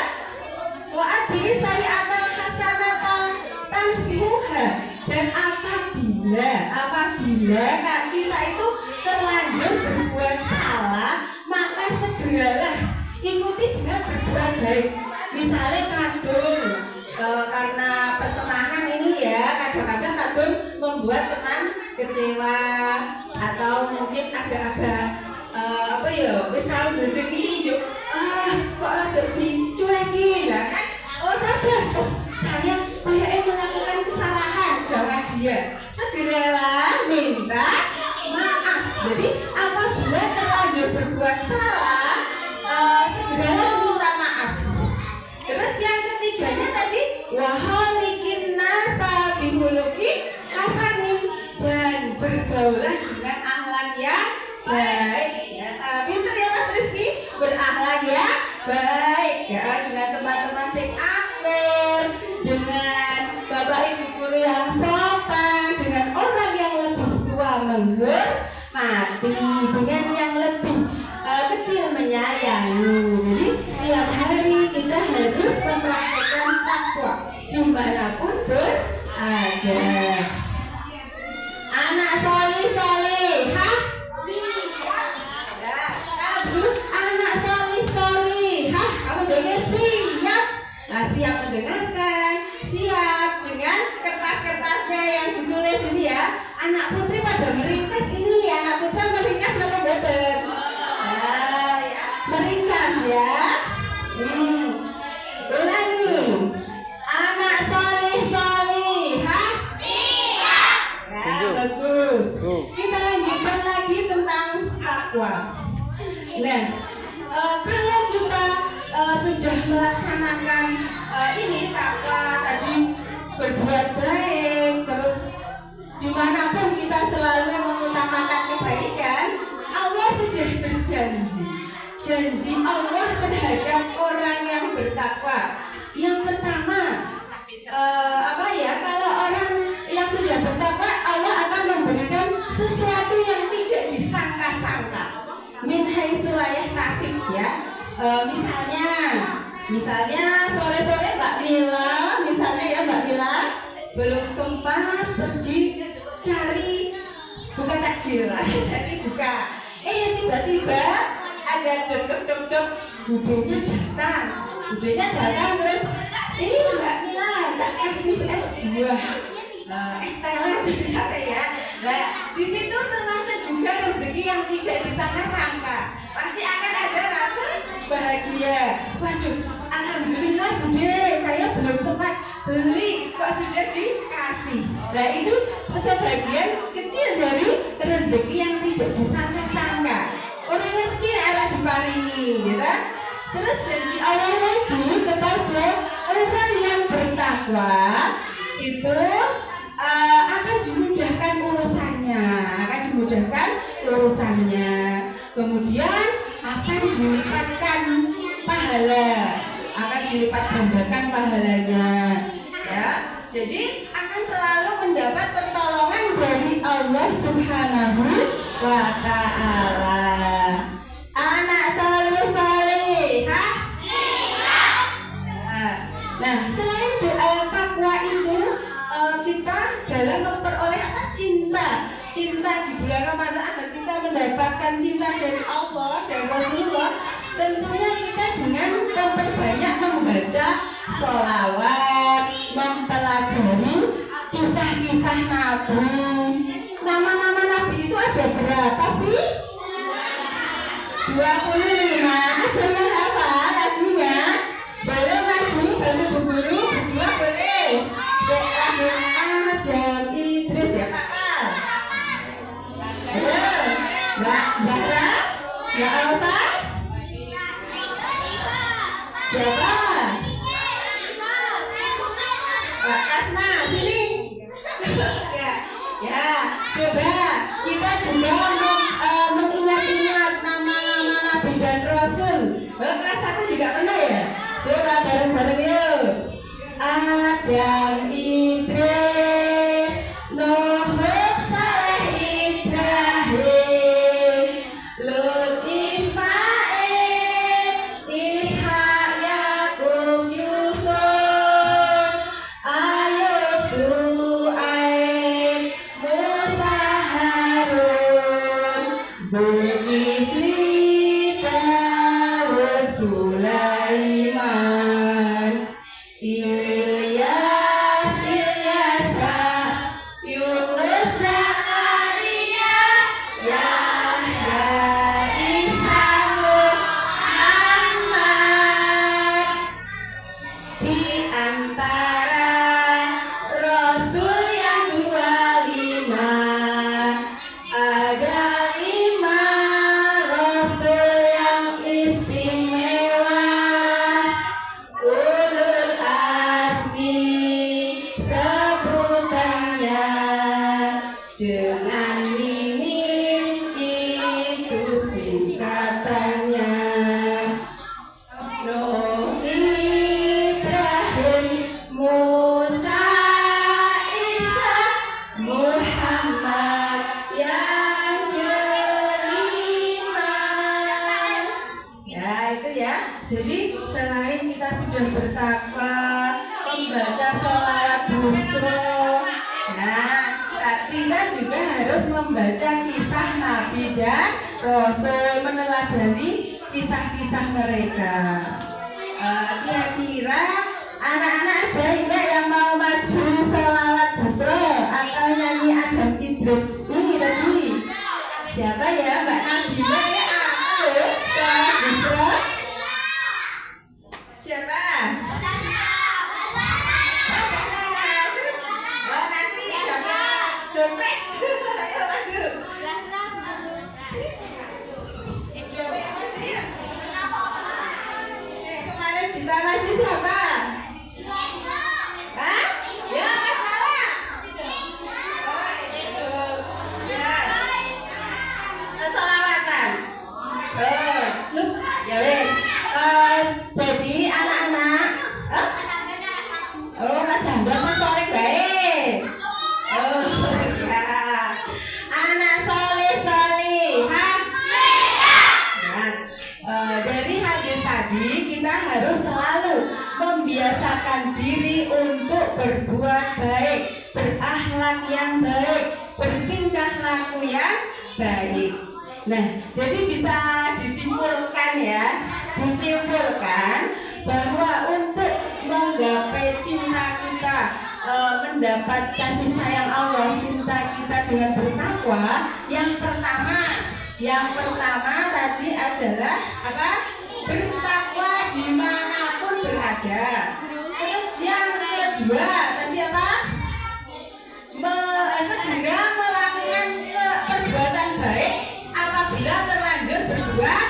S4: Wa'at diri saya atal hasanatan tanhuha. Dan apabila kita itu terlanjur berbuat salah, maka segeralah ikuti dengan berbuat baik. Misalnya kadung karena pertemanan ini ya, kadang-kadang kadung membuat teman kecewa atau mungkin agak-agak apa ya, wis tau ndendengi yo kok rada dicuekin lah kan. Oh sadar, saya kayaknya melakukan kesalahan, jawab dia. Segeralah minta maaf. Jadi apabila terlanjur berbuat salah, segeralah minta maaf. Terus yang ketiganya tadi wahalikin nasa bihuluki hasanin, dan bergaulah dengan akhlak yang baik. Ya, pintar ya Mas Rizky, berakhlak yang baik ya, dengan teman-teman sing akur, dengan bapak ibu guru yang sopan, dengan orang yang lebih tua menghormati, dengan yang lebih kecil menyayangi. Jadi tiap hari kita harus mempraktikkan takwa dimanapun berada. Anak solih-solihah. Ya, kalau anak solih-solihah, kamu juga siap. Nah, siap mendengarkan, siap dengan kertas-kertasnya yang ditulis ini ya. Anak putri pada meringkas ini, anak putra meringkas nama boten. Nah, ya, meringkas ya. Ulangi. Anak solih-solihah. Siap. Ya, bagus. Kita lanjutkan lagi tentang takwa. Nah, kalau kita sudah melaksanakan ini takwa tadi, berbuat baik, terus dimanapun kita selalu mengutamakan kebaikan, Allah sudah berjanji. Janji Allah terhadap orang yang bertakwa. Yang pertama, apa ya? Kalau orang yang sudah bertakwa, Allah akan memberikan sesuatu yang tidak disangka-sangka. Min haitsu la yahtasib ya. Misalnya sore-sore Mbak Mila, misalnya ya Mbak Mila belum sempat pergi cari buka takjil, cari buka. Tiba-tiba ada dok-dok budenya datang terus, ini Mbak Mila tak kasih es buah, es teler misalnya ya. Nah, di situ termasuk juga rezeki yang tidak disangka-sangka. Pasti akan ada rasa bahagia. Waduh, alhamdulillah Bude, saya belum sempat beli, kok sudah dikasih. Nah, itu sebagian kecil dari rezeki yang tidak disangka-sangka. Orang yang diparingi, ya. Terus janji Allah lagi kepada orang yang bertakwa itu akan dimudahkan urusannya, kemudian akan dilipatkan dilipat gandakan pahalanya, ya. Jadi akan selalu mendapat pertolongan dari Allah Subhanahu wa Ta'ala. Anak salihah. Nah, selain doa takwa itu, kita dalam memperoleh cinta di bulan Ramadan agar kita mendapatkan cinta dari Allah dan Rasulullah, tentunya kita dengan memperbanyak membaca sholawat, mempelajari kisah-kisah Nabi. Nama-nama Nabi itu ada berapa sih? 25. Ada yang apa lagunya? Boleh maju, bantu Bu Guru, berdua boleh. Lagu Adam Idris ya Kakak. Ayo, Mbak Zahra, Mbak apa? Siapa? Mbak Asma, sini. Ya, coba kita juga mengingat-ingat nama Nabi dan Rasul. Kelas 1 juga pernah ya? Coba bareng-bareng yuk. Adam Idris, Nuh Saleh Ibrahim, Lut Ismail, Ishak Yakub Yusuf, Ayub Su'aib, Musa Harun, Zulkifli Daud Sulaiman, Ilyas Yunus Zakaria, Yahya Isa Muhammad. Di antara Rasul yang 25 ada 5 Rasul yang istimewa, ulul azmi sebutannya, dengan minim itu singkatannya. Nuh, Ibrahim, Musa, Isa, Muhammad yang kelima. Ya itu ya. Jadi selain kita sudah bertakwa, membaca sholawat busro, nah kita juga harus membaca kisah Nabi dan Rasul, meneladani kisah-kisah mereka. Kira-kira anak-anak ada enggak yang mau maju sholawat busro atau nyanyi Adam Idris ini tadi? Siapa ya? Mbak Nabila ya? Aku sholawat busro. Siapa? Surprise. Ayo maju. Kemarin bisa maju siapa? Hah? Ya, Mas Lala. Oh, itu. Ya. Selawatan. Oh, ya wes. Jadi anak-anak. Oh, Mas Hamdan Mas Torek baik. Oh, ya. Anak soleh-solehah. Nah, dari hadis tadi kita harus selalu membiasakan diri untuk berbuat baik, berakhlak yang baik, bertingkah laku yang baik. Nah, jadi bisa disimpulkan bahwa untuk menggapai cinta kita, mendapat kasih sayang Allah, cinta kita dengan bertakwa, yang pertama tadi adalah apa? Bertakwa dimanapun berada. Terus yang kedua tadi apa? Segera melakukan perbuatan baik apabila terlanjur berbuat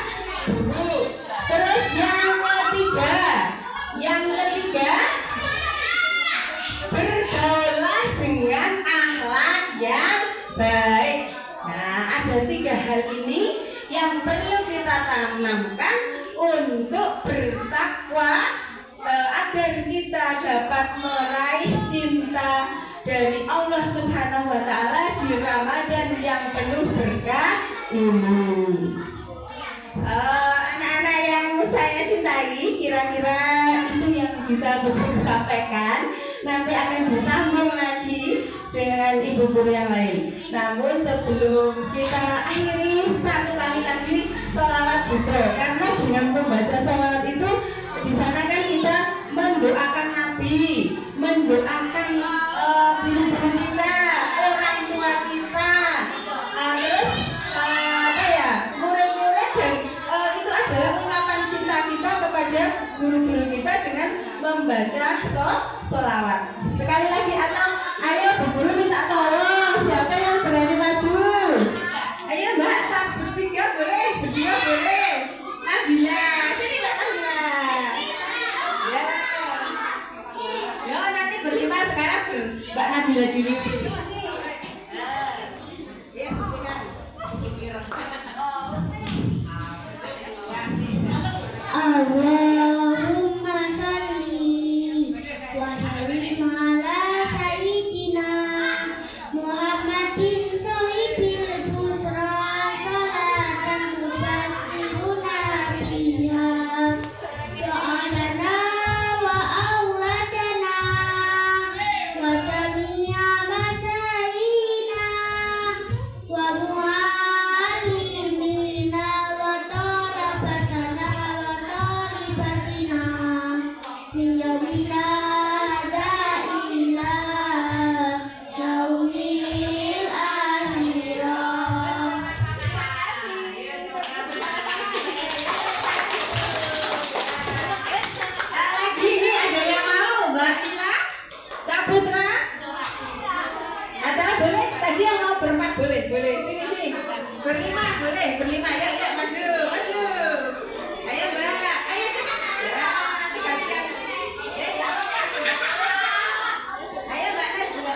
S4: tanamkan untuk bertakwa agar kita dapat meraih cinta dari Allah Subhanahu wa Ta'ala di Ramadan yang penuh berkah ini. Anak-anak yang saya cintai, kira-kira itu yang bisa Ibu sampaikan. Nanti akan bersambung lagi dengan ibu guru yang lain. Namun sebelum kita akhiri, satu kali lagi sholawat busro, karena dengan membaca sholawat itu di sana kan kita mendoakan Nabi, mendoakan guru-guru kita, orang tua kita, terus murid-murid, dan itu adalah ungkapan cinta kita kepada guru-guru kita dengan membaca sholawat. Sekali lagi, atau ayo Bu Guru minta tolong, siapa yang berani maju? Ayo Mbak, bertiga boleh, berdua boleh. Nabila, sini Mbak Nabila. Ya, yo nanti berlima, sekarang Mbak Nabila dulu.
S2: Allahumma salli wa sallim ala sayyidina Muhammadin sahibil busra salatan mubassiruna biha su'alana wa auladana wa jami'a masyayina wa mu'allimina wa talabatana wa talibatina min yawmina hada ila yaumil akhirah.
S4: Lagi ini ada yang mau Mbak Ina? Cak Putra? Ada boleh? Tadi yang mau berempat boleh, boleh. Sini. Berlima boleh, berlima. Ya, maju. Ayo Mbak, ayo cepat. Ya, nanti gantian. Ayo Mbak Najwa.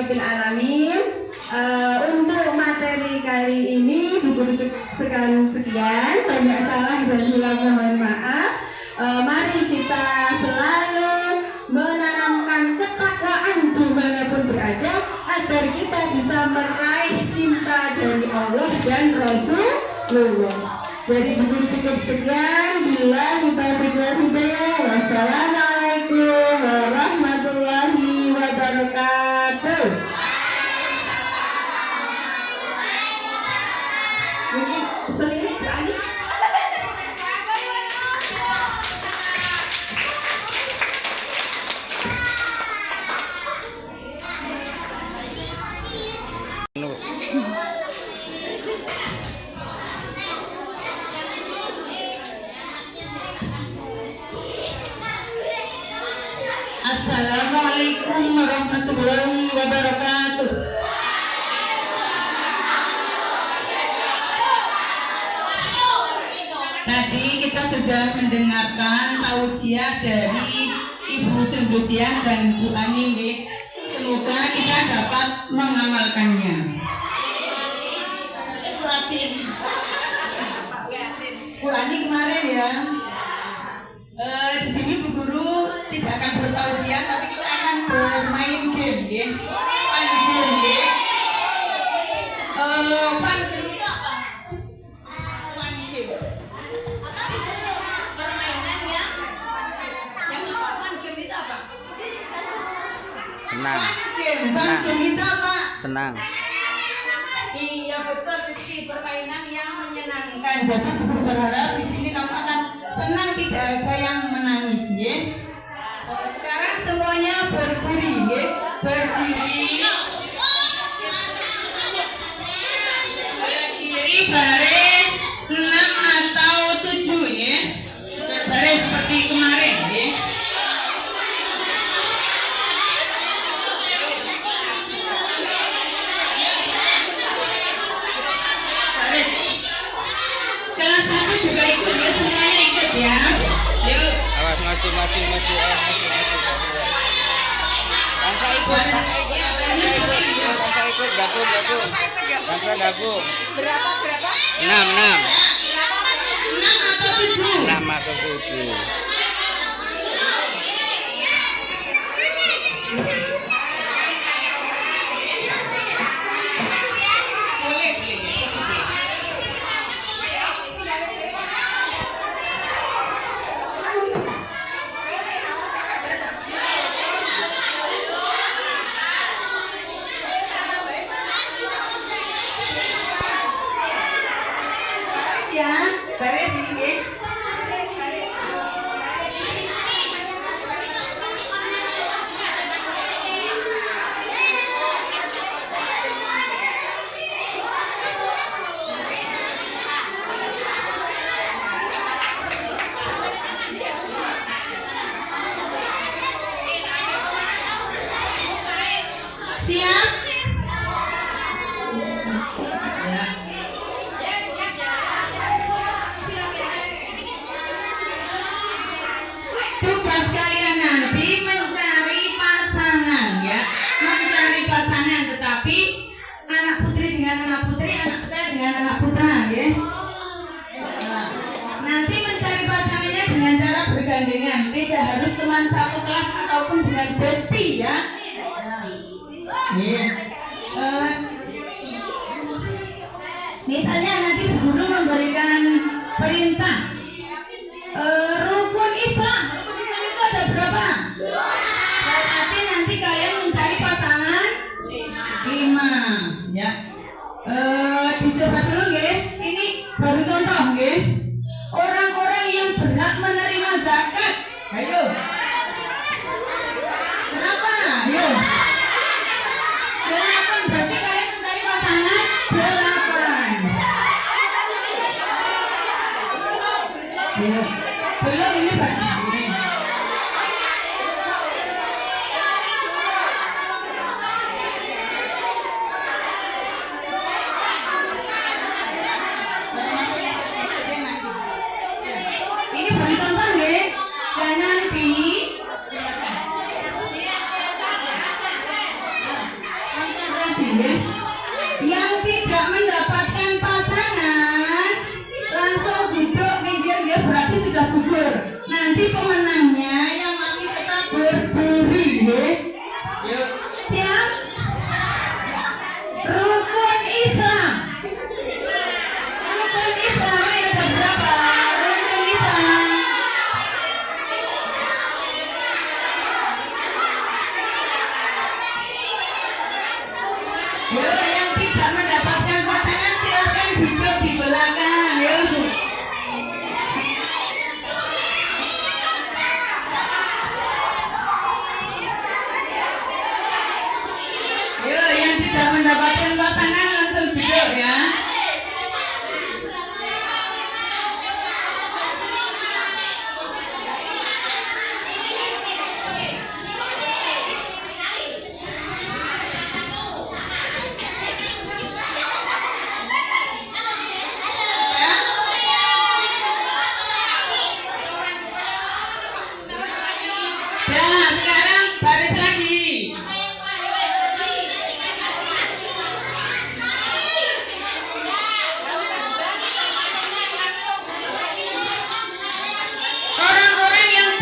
S4: Rabbil Alamin. Untuk materi kali ini buku sekian, banyak salah dan hilang mohon maaf. Mari kita selalu menanamkan ketakwaan dimanapun berada agar kita bisa meraih cinta dari Allah dan Rasulullah. Jadi buku cukup sekian. Bila hidayah. Wassalamualaikum warahmatullahi wabarakatuh. Selingan berani.
S1: Assalamualaikum warahmatullahi wabarakatuh. Tadi kita sudah mendengarkan tausiah dari Ibu Sundusiah dan Bu Ani. Semoga kita dapat mengamalkannya.
S4: Bu Ani kemarin ya. Di sini Bu Guru tidak akan bertausiah, tapi kita akan bermain game, ya. Fun game, ya. Fun game itu apa? Fun game. Permainan yang apa? Fun game itu apa?
S3: Senang.
S4: Fun game itu apa?
S3: Senang.
S4: Iya betul, Rizky, permainan yang menyenangkan. Jadi Ibu berharap di sini kamu akan senang, tidak ada yang menangis, ya. Sekarang semuanya berdiri, ya. Berdiri. Berdiri baris 6 atau 7, ya. Baris seperti kemarin, ya. Kelas 1 juga ikut ya, semuanya ikut ya. Yuk.
S3: Awas maju. Bangsa ikut, gabung. Bangsa gabung.
S4: Berapa?
S3: 6
S4: atau 7?
S3: 6 atau 7.
S4: Ya, baris ini. Siap? Tugas kalian nanti mencari pasangan, ya. Mencari pasangan, tetapi anak putri dengan anak putri, anak putra dengan anak putra, ya. Nah, nanti mencari pasangannya dengan cara bergandengan, tidak harus teman satu kelas ataupun dengan bestie, ya. Misalnya nanti guru memberikan perintah rukun Islam itu ada berapa? Berarti nanti kalian mencari pasangan 5, ya. Dicoba dulu, nggih. Ini baru contoh, nggih. Orang-orang yang berhak menerima zakat. Ayo. Kenapa? Ayo.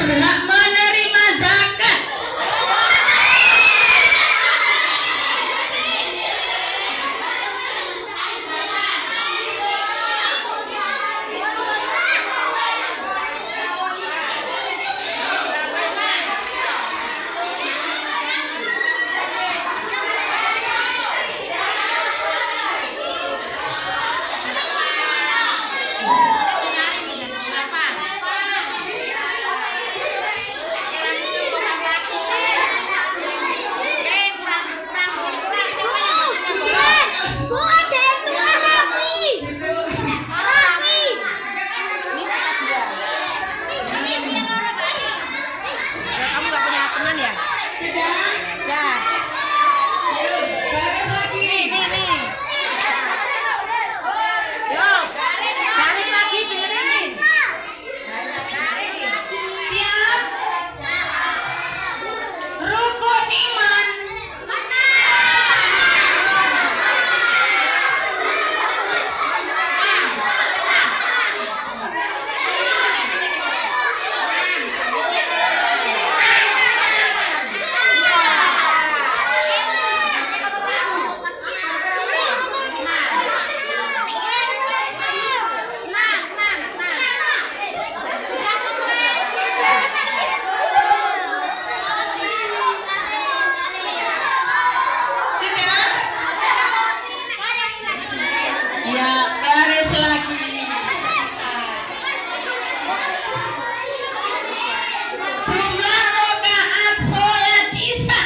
S1: berhak menerima zakat?
S2: Bu, ada yang tukar Raffi. Raffi.
S4: Kamu gak punya teman ya? Sudah. Baris lagi. Nih. Yuk, baris lagi, baris. Siap.
S1: Rukun iman. Ya, baris lagi. Jumlah rakaat sholat isya.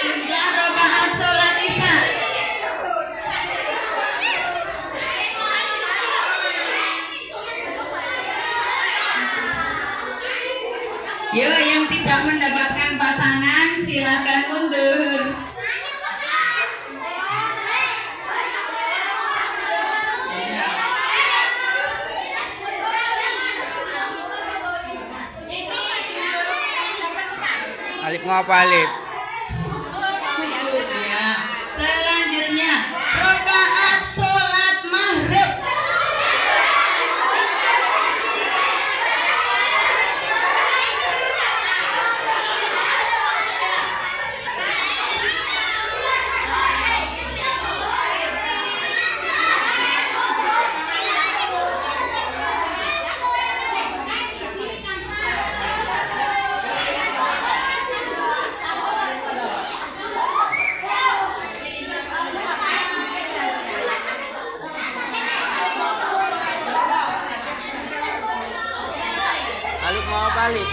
S1: Jumlah rakaat sholat isya. Yo, yang tidak mendapatkan pasangan silakan mundur.
S3: Alif ngapa Alif?
S1: Ya. Selanjutnya rakaat sholat maghrib.
S3: Alif mau apa Alif?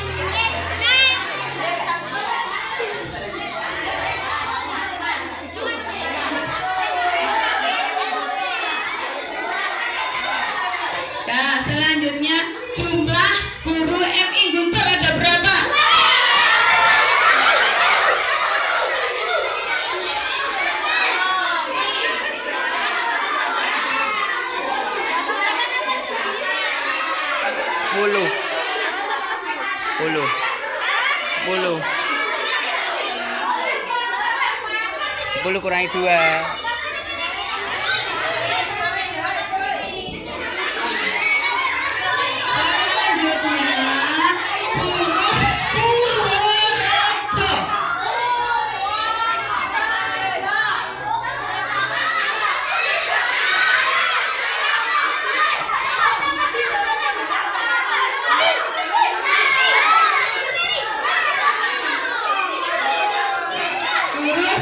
S1: Nah, selanjutnya jumlah guru MI Guntur ada berapa?
S3: Sepuluh. 10 kurangi 2.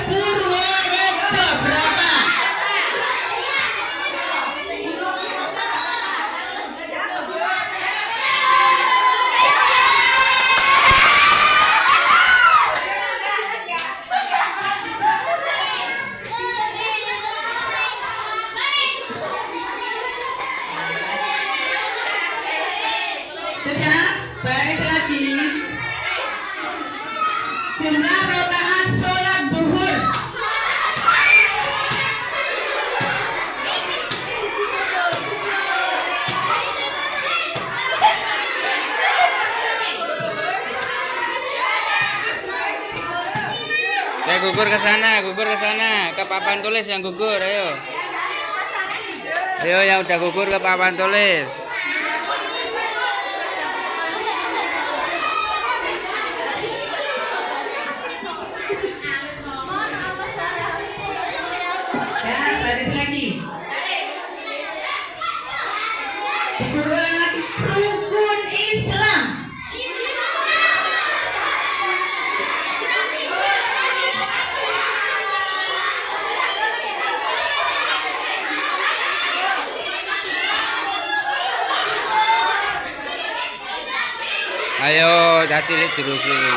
S1: Purworejo berapa?
S3: gugur ke sana, ke papan tulis yang gugur, ayo. Ayo yang udah gugur ke papan tulis.
S4: Ya, baris lagi. Guguran lagi. Rukun Islam.
S3: Ayo, caci cilik jerusuri.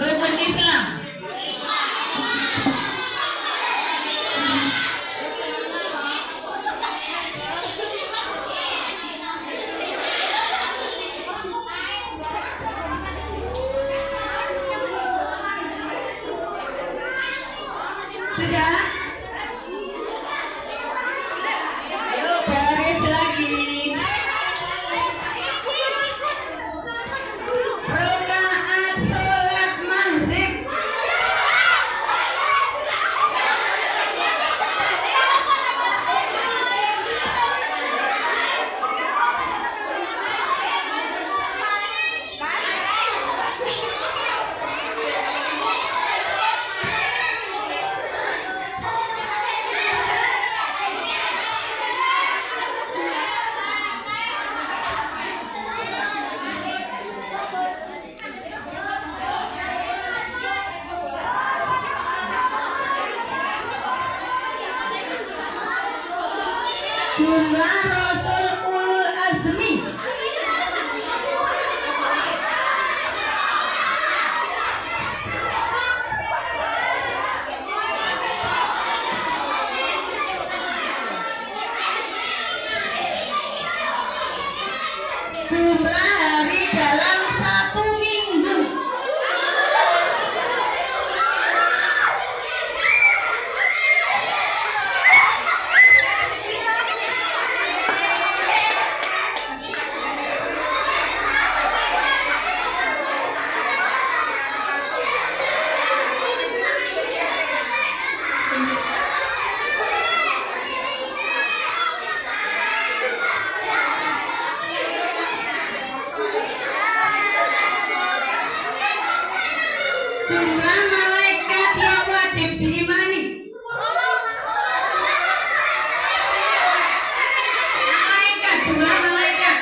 S1: Rukun Islam.
S4: Sudah? Ayo baris lagi. Rakaat sholat maghrib. Jumlah Rasul Ulul Azmi. Jumlah hari dalam satu minggu. Jumlah malaikat yang wajib diimani. Malaikat, jumlah malaikat.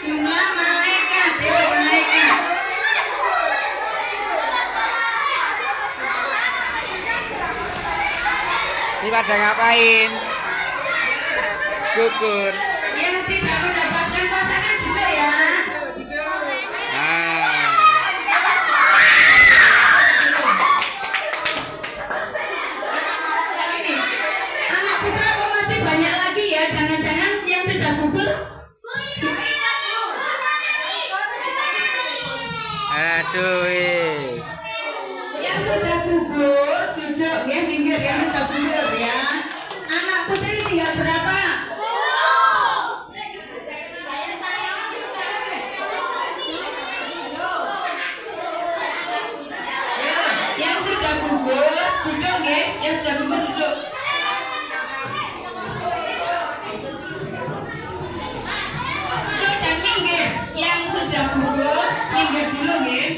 S4: Jumlah malaikat, dewa malaikat.
S3: Ini pada ngapain? Gugur.
S4: Yang tidak mendapatkan pasangan juga ya.
S3: Nah,
S4: Ini anak putra kok masih banyak lagi ya. Jangan-jangan yang sudah gugur.
S3: aduh.
S4: Yang sudah gugur duduk ya, minggir yang sudah gugur ya. Anak putri tinggal berapa? Yang sudah gugur duduk ya, yang sudah gugur duduk. Duduk dan minggir. Yang sudah gugur minggir dulu ya.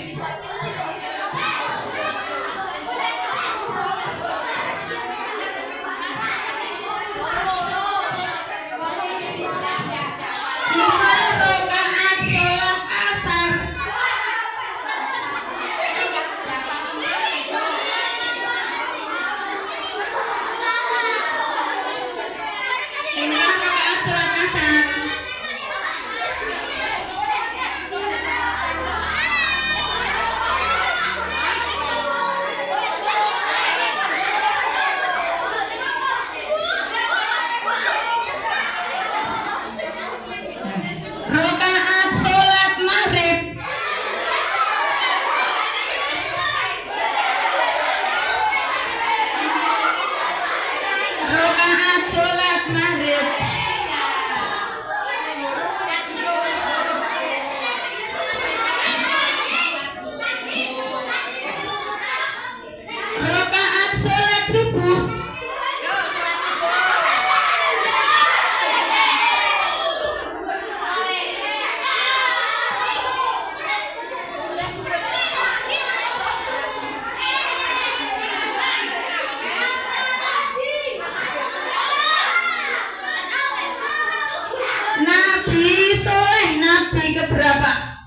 S4: nabi keberapa?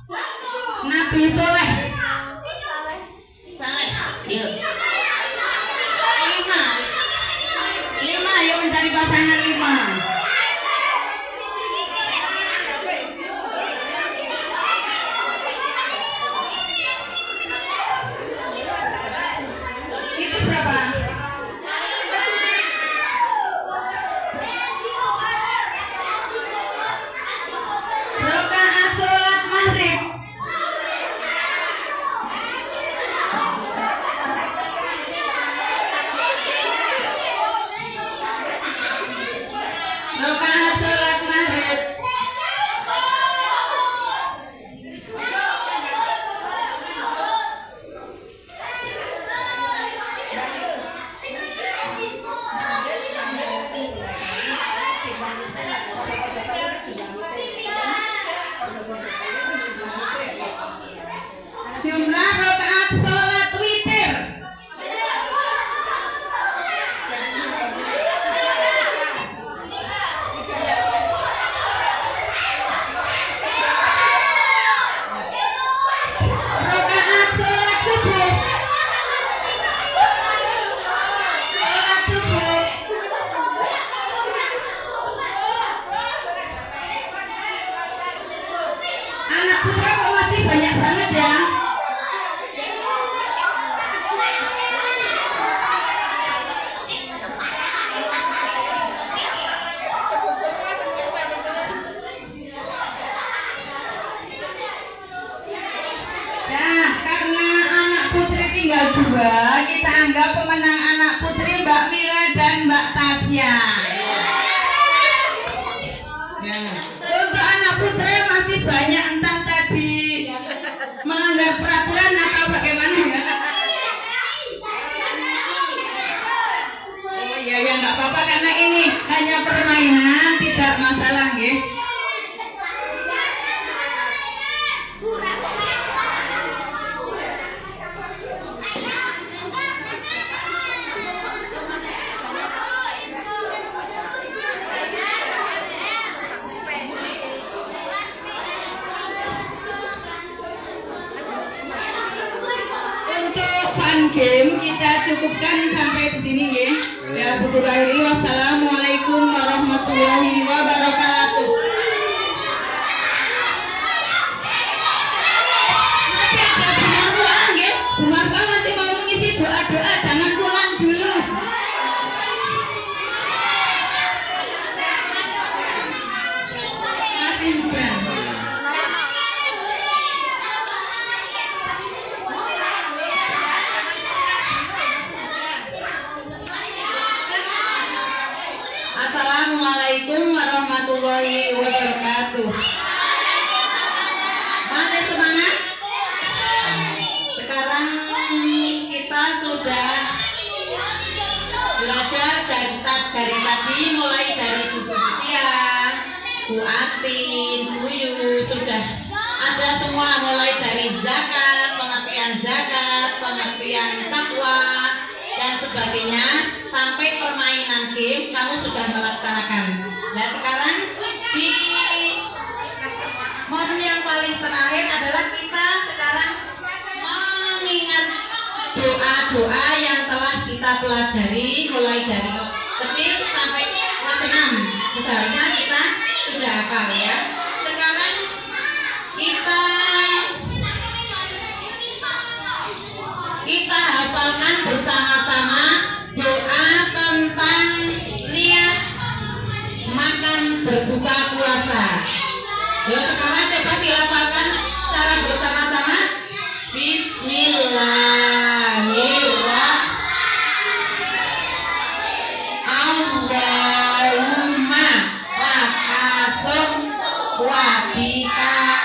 S4: Nabi Soleh.
S1: Saleh. Iya.
S4: 5, ayo mencari pasangan 5. Itu berapa? Rakaat sholat maghrib. Rakaat sholat maghrib. Jumlah rakaat sholat witir. Rakaat sholat subuh. Sholat subuh. Anak putra kok masih banyak banget ya? Nah, karena anak putri tinggal 2, kita anggap pemenang anak putri Mbak Mila dan Mbak Tasya. Ya. Untuk anak putri masih banyak, entah tadi melanggar peraturan atau bagaimana ya? Oh ya, ya nggak apa-apa karena ini hanya permainan, tidak masalah ya. Untuk fun game kita cukupkan sampai di sini ya. Ya, Bu Rairi, wassalamualaikum warahmatullahi wabarakatuh. Masih ada Bu Marwa ya. Bu Marwa masih mau mengisi doa-doa, jangan pulang dulu. Masih hujan. Assalamualaikum warahmatullahi wabarakatuh. Masih semangat? Sekarang kita sudah belajar dari tadi, mulai dari Bu Susia, Bu Atin, Bu Yu, sudah ada semua, mulai dari zakat, pengertian takwa dan sebagainya, sampai permainan game kamu sudah melaksanakan. Nah, sekarang di momen yang paling terakhir adalah kita sekarang mengingat doa-doa yang telah kita pelajari mulai dari kecil sampai kelas 6. Seharusnya kita sudah hafal ya. Sekarang kita hafalkan bersama-sama doa tentang niat makan berbuka puasa. Yuk sekarang coba dilafalkan secara bersama-sama. Bismillahirrahmanirrahim. Allahumma lakasum wabika.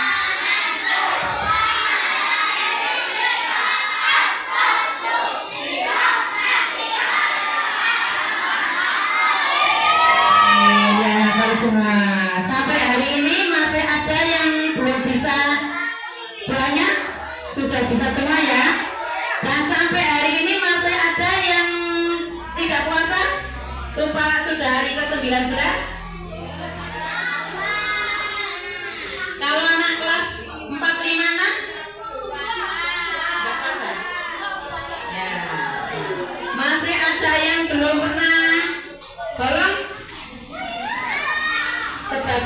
S4: Sampai hari ini masih ada yang belum bisa banyak, sudah bisa semua ya. Dan sampai hari ini masih ada yang tidak puasa, sudah hari ke-19. Kalau anak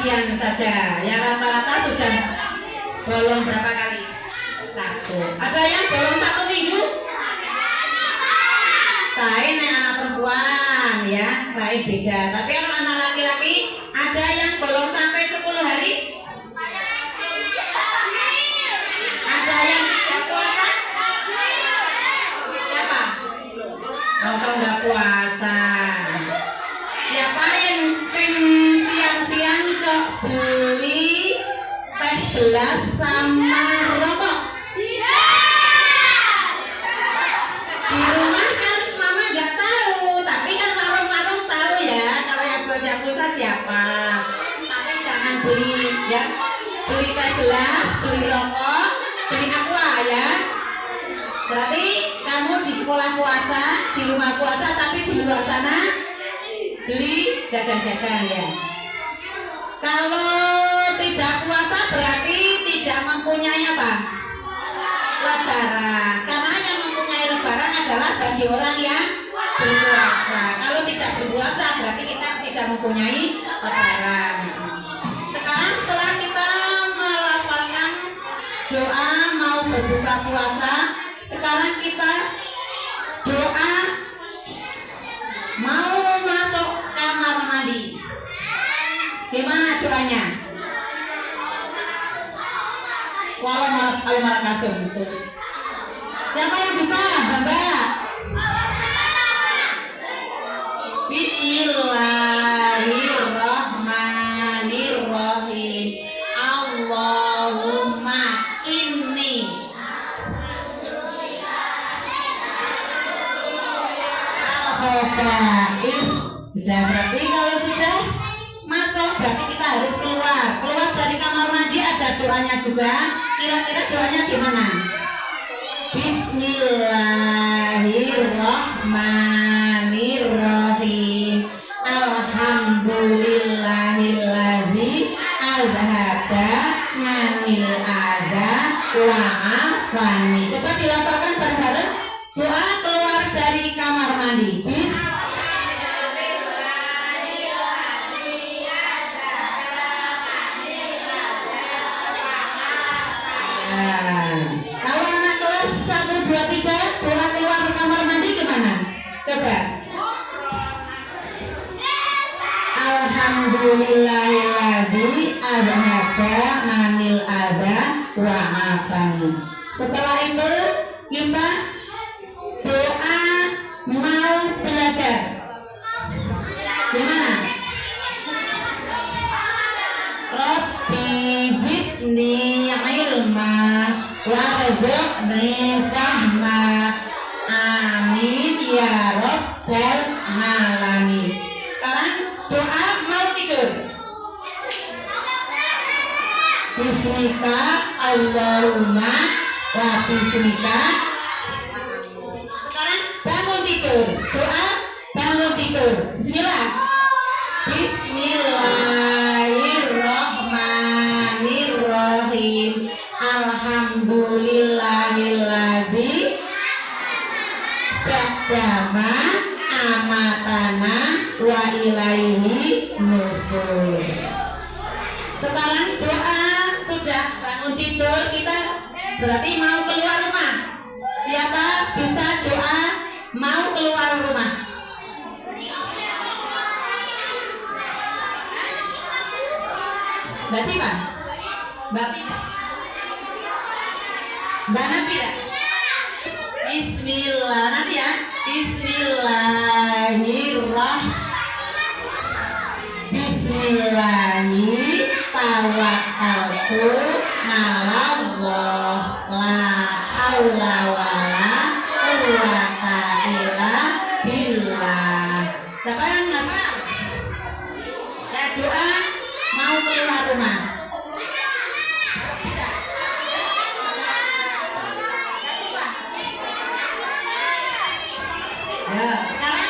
S1: sekian saja. Yang rata-rata sudah bolong berapa kali? 1. Ada yang bolong 1 minggu? Lain anak perempuan ya, lain beda. Tapi kalau anak laki-laki ada yang bolong sampai 10 hari? Ada yang tidak puasa? Siapa? Masa nggak puasa? Siapa yang siang-siang cok beli teh gelas sama rokok? Di rumah kan mama nggak tahu, tapi kan warung-warung tahu ya. Kalau yang belum pulsa siapa? Tapi jangan beli ya, beli teh gelas, beli rokok, beli aqua ya. Berarti kamu di sekolah puasa, di rumah puasa, tapi di luar sana beli jajan-jajan ya. Kalau tidak puasa berarti tidak mempunyai apa? Lebaran. Karena yang mempunyai lebaran adalah bagi orang yang berpuasa. Kalau tidak berpuasa berarti kita tidak mempunyai lebaran. Sekarang setelah kita melafalkan doa mau berbuka puasa, sekarang kita doa mau masuk kamar mandi. Gimana doanya? Kalau malah kasur gitu. Siapa yang bisa? Bamba. Bismillahirrahmanirrahim. Allahumma inni al-khaba'is. Sudah, berarti kalau sudah masuk berarti kita harus keluar dari kamar mandi. Ada doanya juga. Kira-kira doanya gimana? Bismillahirrahmanirrahim. Alhamdulillahilladzi azhaba anil adha wa afani. Coba dilafalkan bareng-bareng doa keluar dari kamar mandi. Kalau anak kelas 1, 2, 3 doa keluar kamar mandi gimana? Coba. Alhamdulillahilladzi azhaba anil adha wa afani. Setelah itu kita doa mau belajar. Gimana? Rabbi zidni ilma warzuqni fahma. Amin ya rabbal alamin. Sekarang doa mau tidur. Bismika Allahumma wa bismika. Sekarang bangun tidur. Doa bangun tidur. Bismillah. Bismillahirrahmanirrahim. Alhamdulillahilladzi qaddama amatana wa ilaihi nusur. Sekarang doa sudah bangun tidur, kita berarti mau keluar rumah. Siapa bisa doa mau keluar rumah? Mbak Siva? Mbak Pisa? Mbak Nabila? Bismillah, nanti ya. Bismillahi tawakkaltu 'alallah la haula wala quwwata illa billah. Siapa yang hafal? Saya doa mau keluar rumah. Ya, sekarang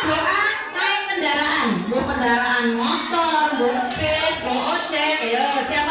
S1: doa naik kendaraan, kendaraan motor, bis, ojek, ya siapa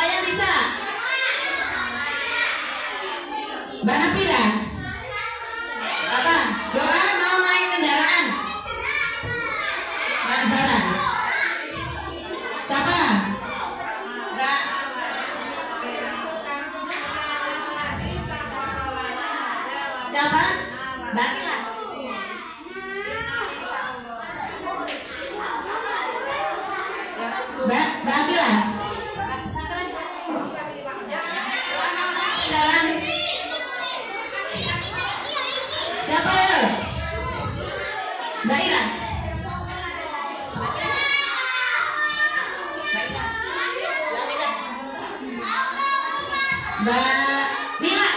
S4: Mbak Mila.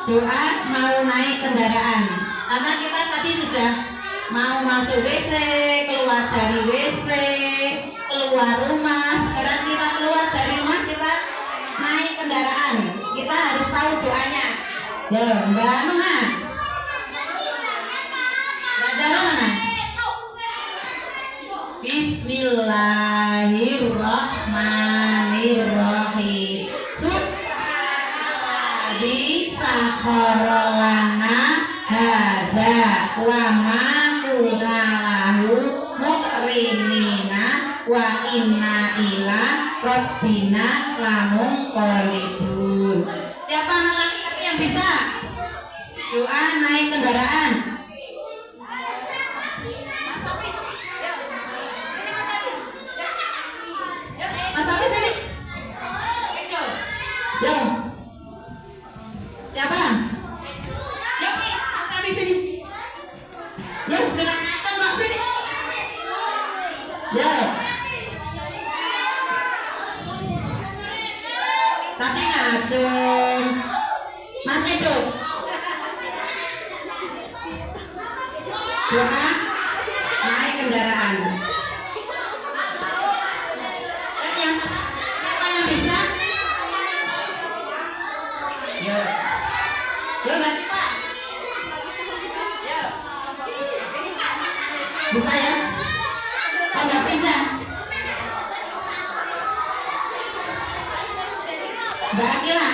S4: Doa mau naik kendaraan. Karena kita tadi sudah mau masuk WC, keluar dari WC, keluar rumah. Sekarang kita keluar dari rumah, kita naik kendaraan. Kita harus tahu doanya. Ya, Mbak Nona. Mbak Zara mana? Bismillahirrahmanirrahim. Subhanalladzi sakhkhara lana hadza wa ma kunna lahu muqrinina wa inna ila rabbina lamunqalibun. Siapa anak laki-laki yang bisa doa naik kendaraan? Mas Hafiz ini. Yo. Siapa? Yo, Mas Hafiz ini. Yo, silakan Mbak sini. Yo. Tapi ngacung. Mas Edo. Doa naik kendaraan. Siapa yang bisa? Yo. Yo, Mbak Sipa. Yo. Bisa ya? Oh, nggak bisa. Mbak Akila.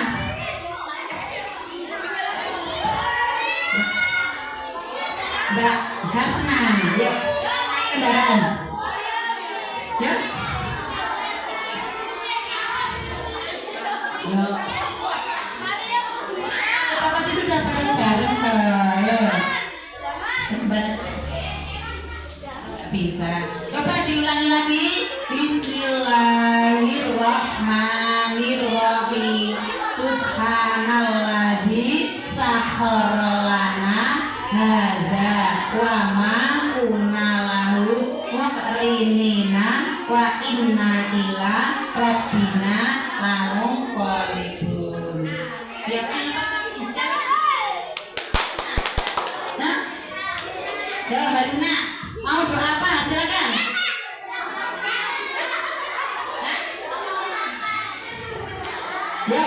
S4: Mbak Hasna. Yuk, kendaraan. Yuk. Yuk. Kita pasti sudah bareng-bareng toh. Bisa. Coba diulangi lagi. Bismillahirrahmanirrahim. Subhanalladzi sakhkhara lana hadza wa ma kunna lahu muqrinina wa inna ila rabbina lamunqalibun. Siapa yang bisa? Nah, ya Mbak Dina, mau doa apa? Silakan. Ya.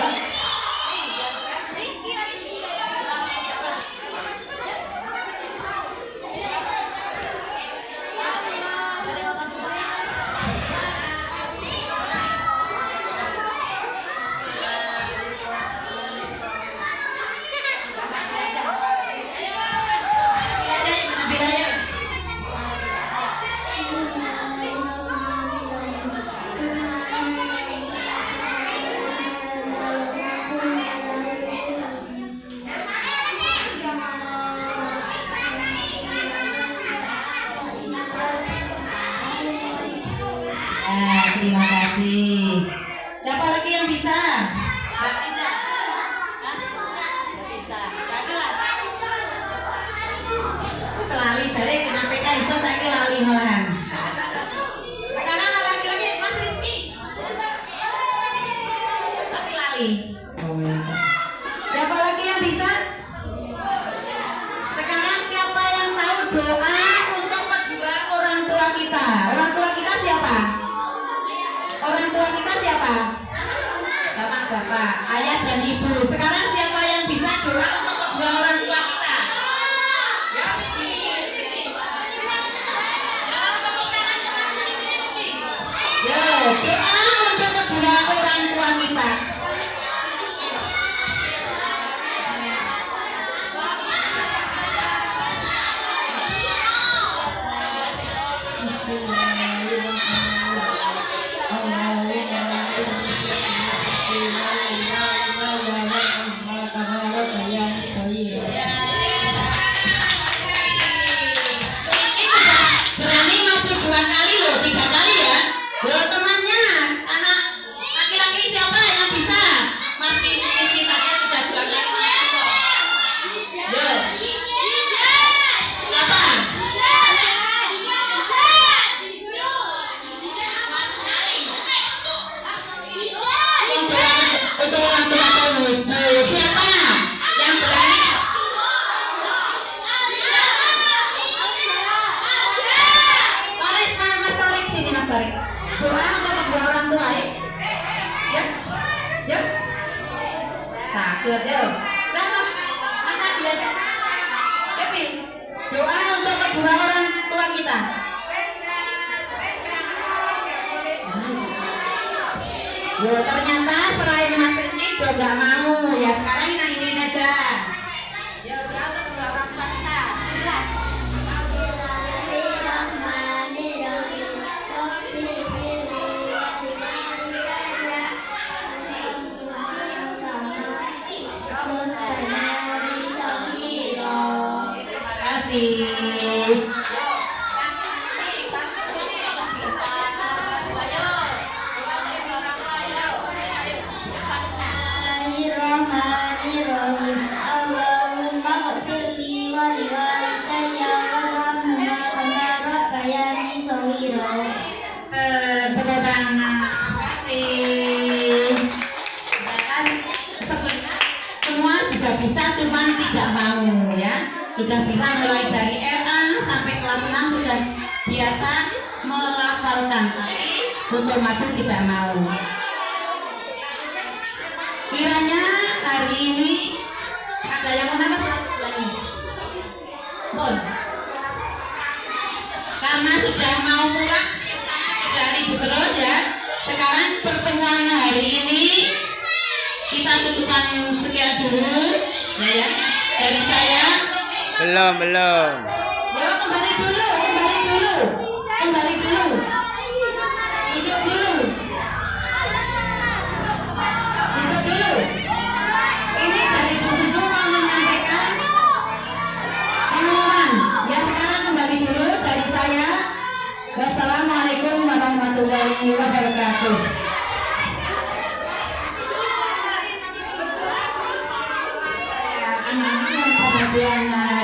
S4: Terima kasih. Siapa lagi yang bisa? Gak bisa. Hah? Gak bisa. Selali dari kenapa iso saya lali malahan. Sekarang lagi-lagi Mas Rizky. Tapi lali. Oh, ya. Siapa lagi yang bisa? Sekarang siapa yang tahu doa untuk kedua orang tua kita? Orang tua kita siapa? Orang tua kita siapa? Bapak, ayah dan ibu. Sekarang siapa yang bisa doa untuk kedua orang tua kita? Ya, yo, doa untuk kedua orang tua kita.
S5: Ya.
S4: takut yo. Rano, mana belajar? Kevin, doa untuk kedua orang tua kita. Yo, ternyata selain Mas Rizky udah nggak mau ya. Sekarang kita ini aja. Ya, berapa kedua orang tua kita? Silakan. Sudah bisa mulai dari RA sampai kelas 6 sudah biasa melafalkan, tapi untuk maju tidak mau. Kiranya hari ini ada yang mau nambah lagi? Karena sudah mau pulang, sudah ribut terus ya. Sekarang pertemuan hari ini kita cukupkan sekian dulu ya dari saya.
S3: Belum.
S4: Ya, kembali dulu. Duduk dulu. Ini dari Bu Sudu mau menyampaikan pengumuman. Ya, sekarang kembali dulu dari saya. Wassalamualaikum warahmatullahi wabarakatuh.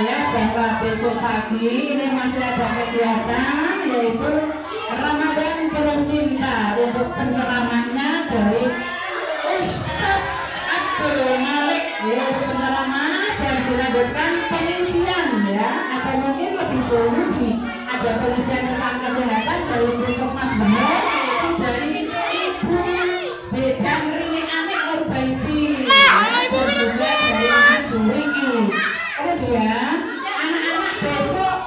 S4: Ya, bahwa besok pagi ini masih ada kegiatan yaitu Ramadan Penuh Cinta untuk penceramahnya dari Ustadz Abdul Malik ya, untuk penceramah dan dilanjutkan pengisian ya, atau mungkin lebih dulu ada pengisian tentang kesehatan dari Puskesmas Bener yaitu dari Ibu Bedang Rini Anik Nurbaiti dan juga dari Mas Wiki. Kemudian anak-anak besok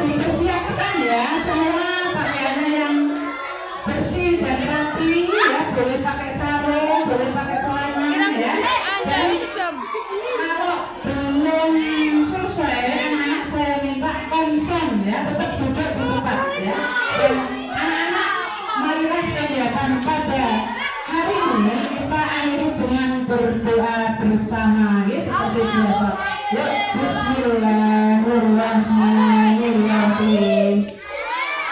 S4: dipersiapkan ya, semua pakaiannya yang bersih dan rapi ya, boleh pakai sarung, boleh pakai celana ya. Dan kalau belum selesai, anak-anak saya minta konsen ya, tetap duduk di tempat ya. Dan anak-anak marilah kegiatan pada hari ini kita akhiri dengan berdoa bersama ya, seperti biasa. Ya, Bismillahirrahmanirrahim.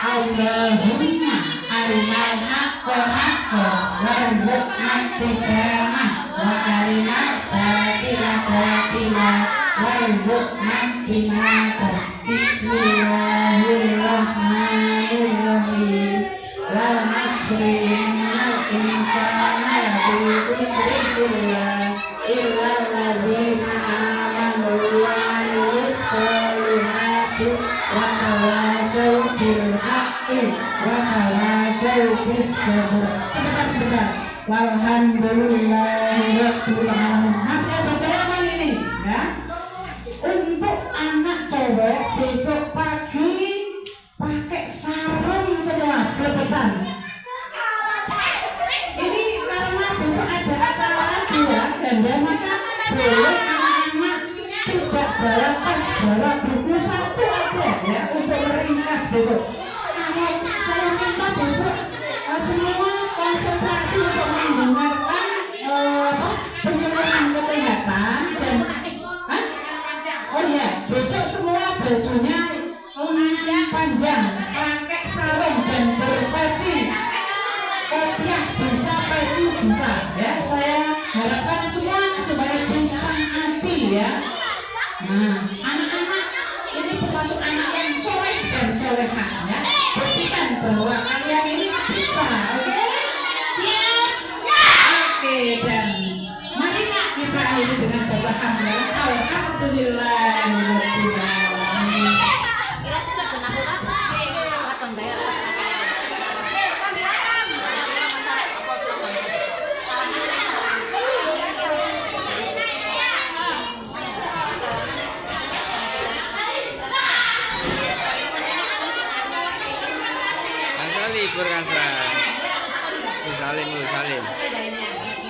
S4: Allahumma arinal haqqa haqqa warzuqna ittiba'ah wa arinal batila batila warzuqna ijtinabah. Bismillahirrahmanirrahim. Wal 'asri innal insana lafi khusr illa alladzina sebentar. Walhamdulillahirabbil alamin. Masih ada perangan ini ya. Untuk anak cowok besok pagi pakai sarung semua, belebetan. Ini karena besok ada acara juga dan maka boleh anak-anak tidak bawa tas, bawa buku satu aja ya untuk meringkas besok. Saya minta besok semua konsentrasi untuk mendengarkan penyuluhan kesehatan dan oh ya, besok semua bajunya panjang, pakai sarung dan berpeci. Kopiah bisa, peci bisa ya. Saya harapkan semua supaya ditaati ya. Nah, anak-anak ini termasuk anak yang soleh dan solehah ya. Buktikan bahwa kalian ini bisa, oke? Siap? Oke, dan mari kita akhiri dengan baca hamdalah. Alhamdulillah.
S3: berkasa. Salim.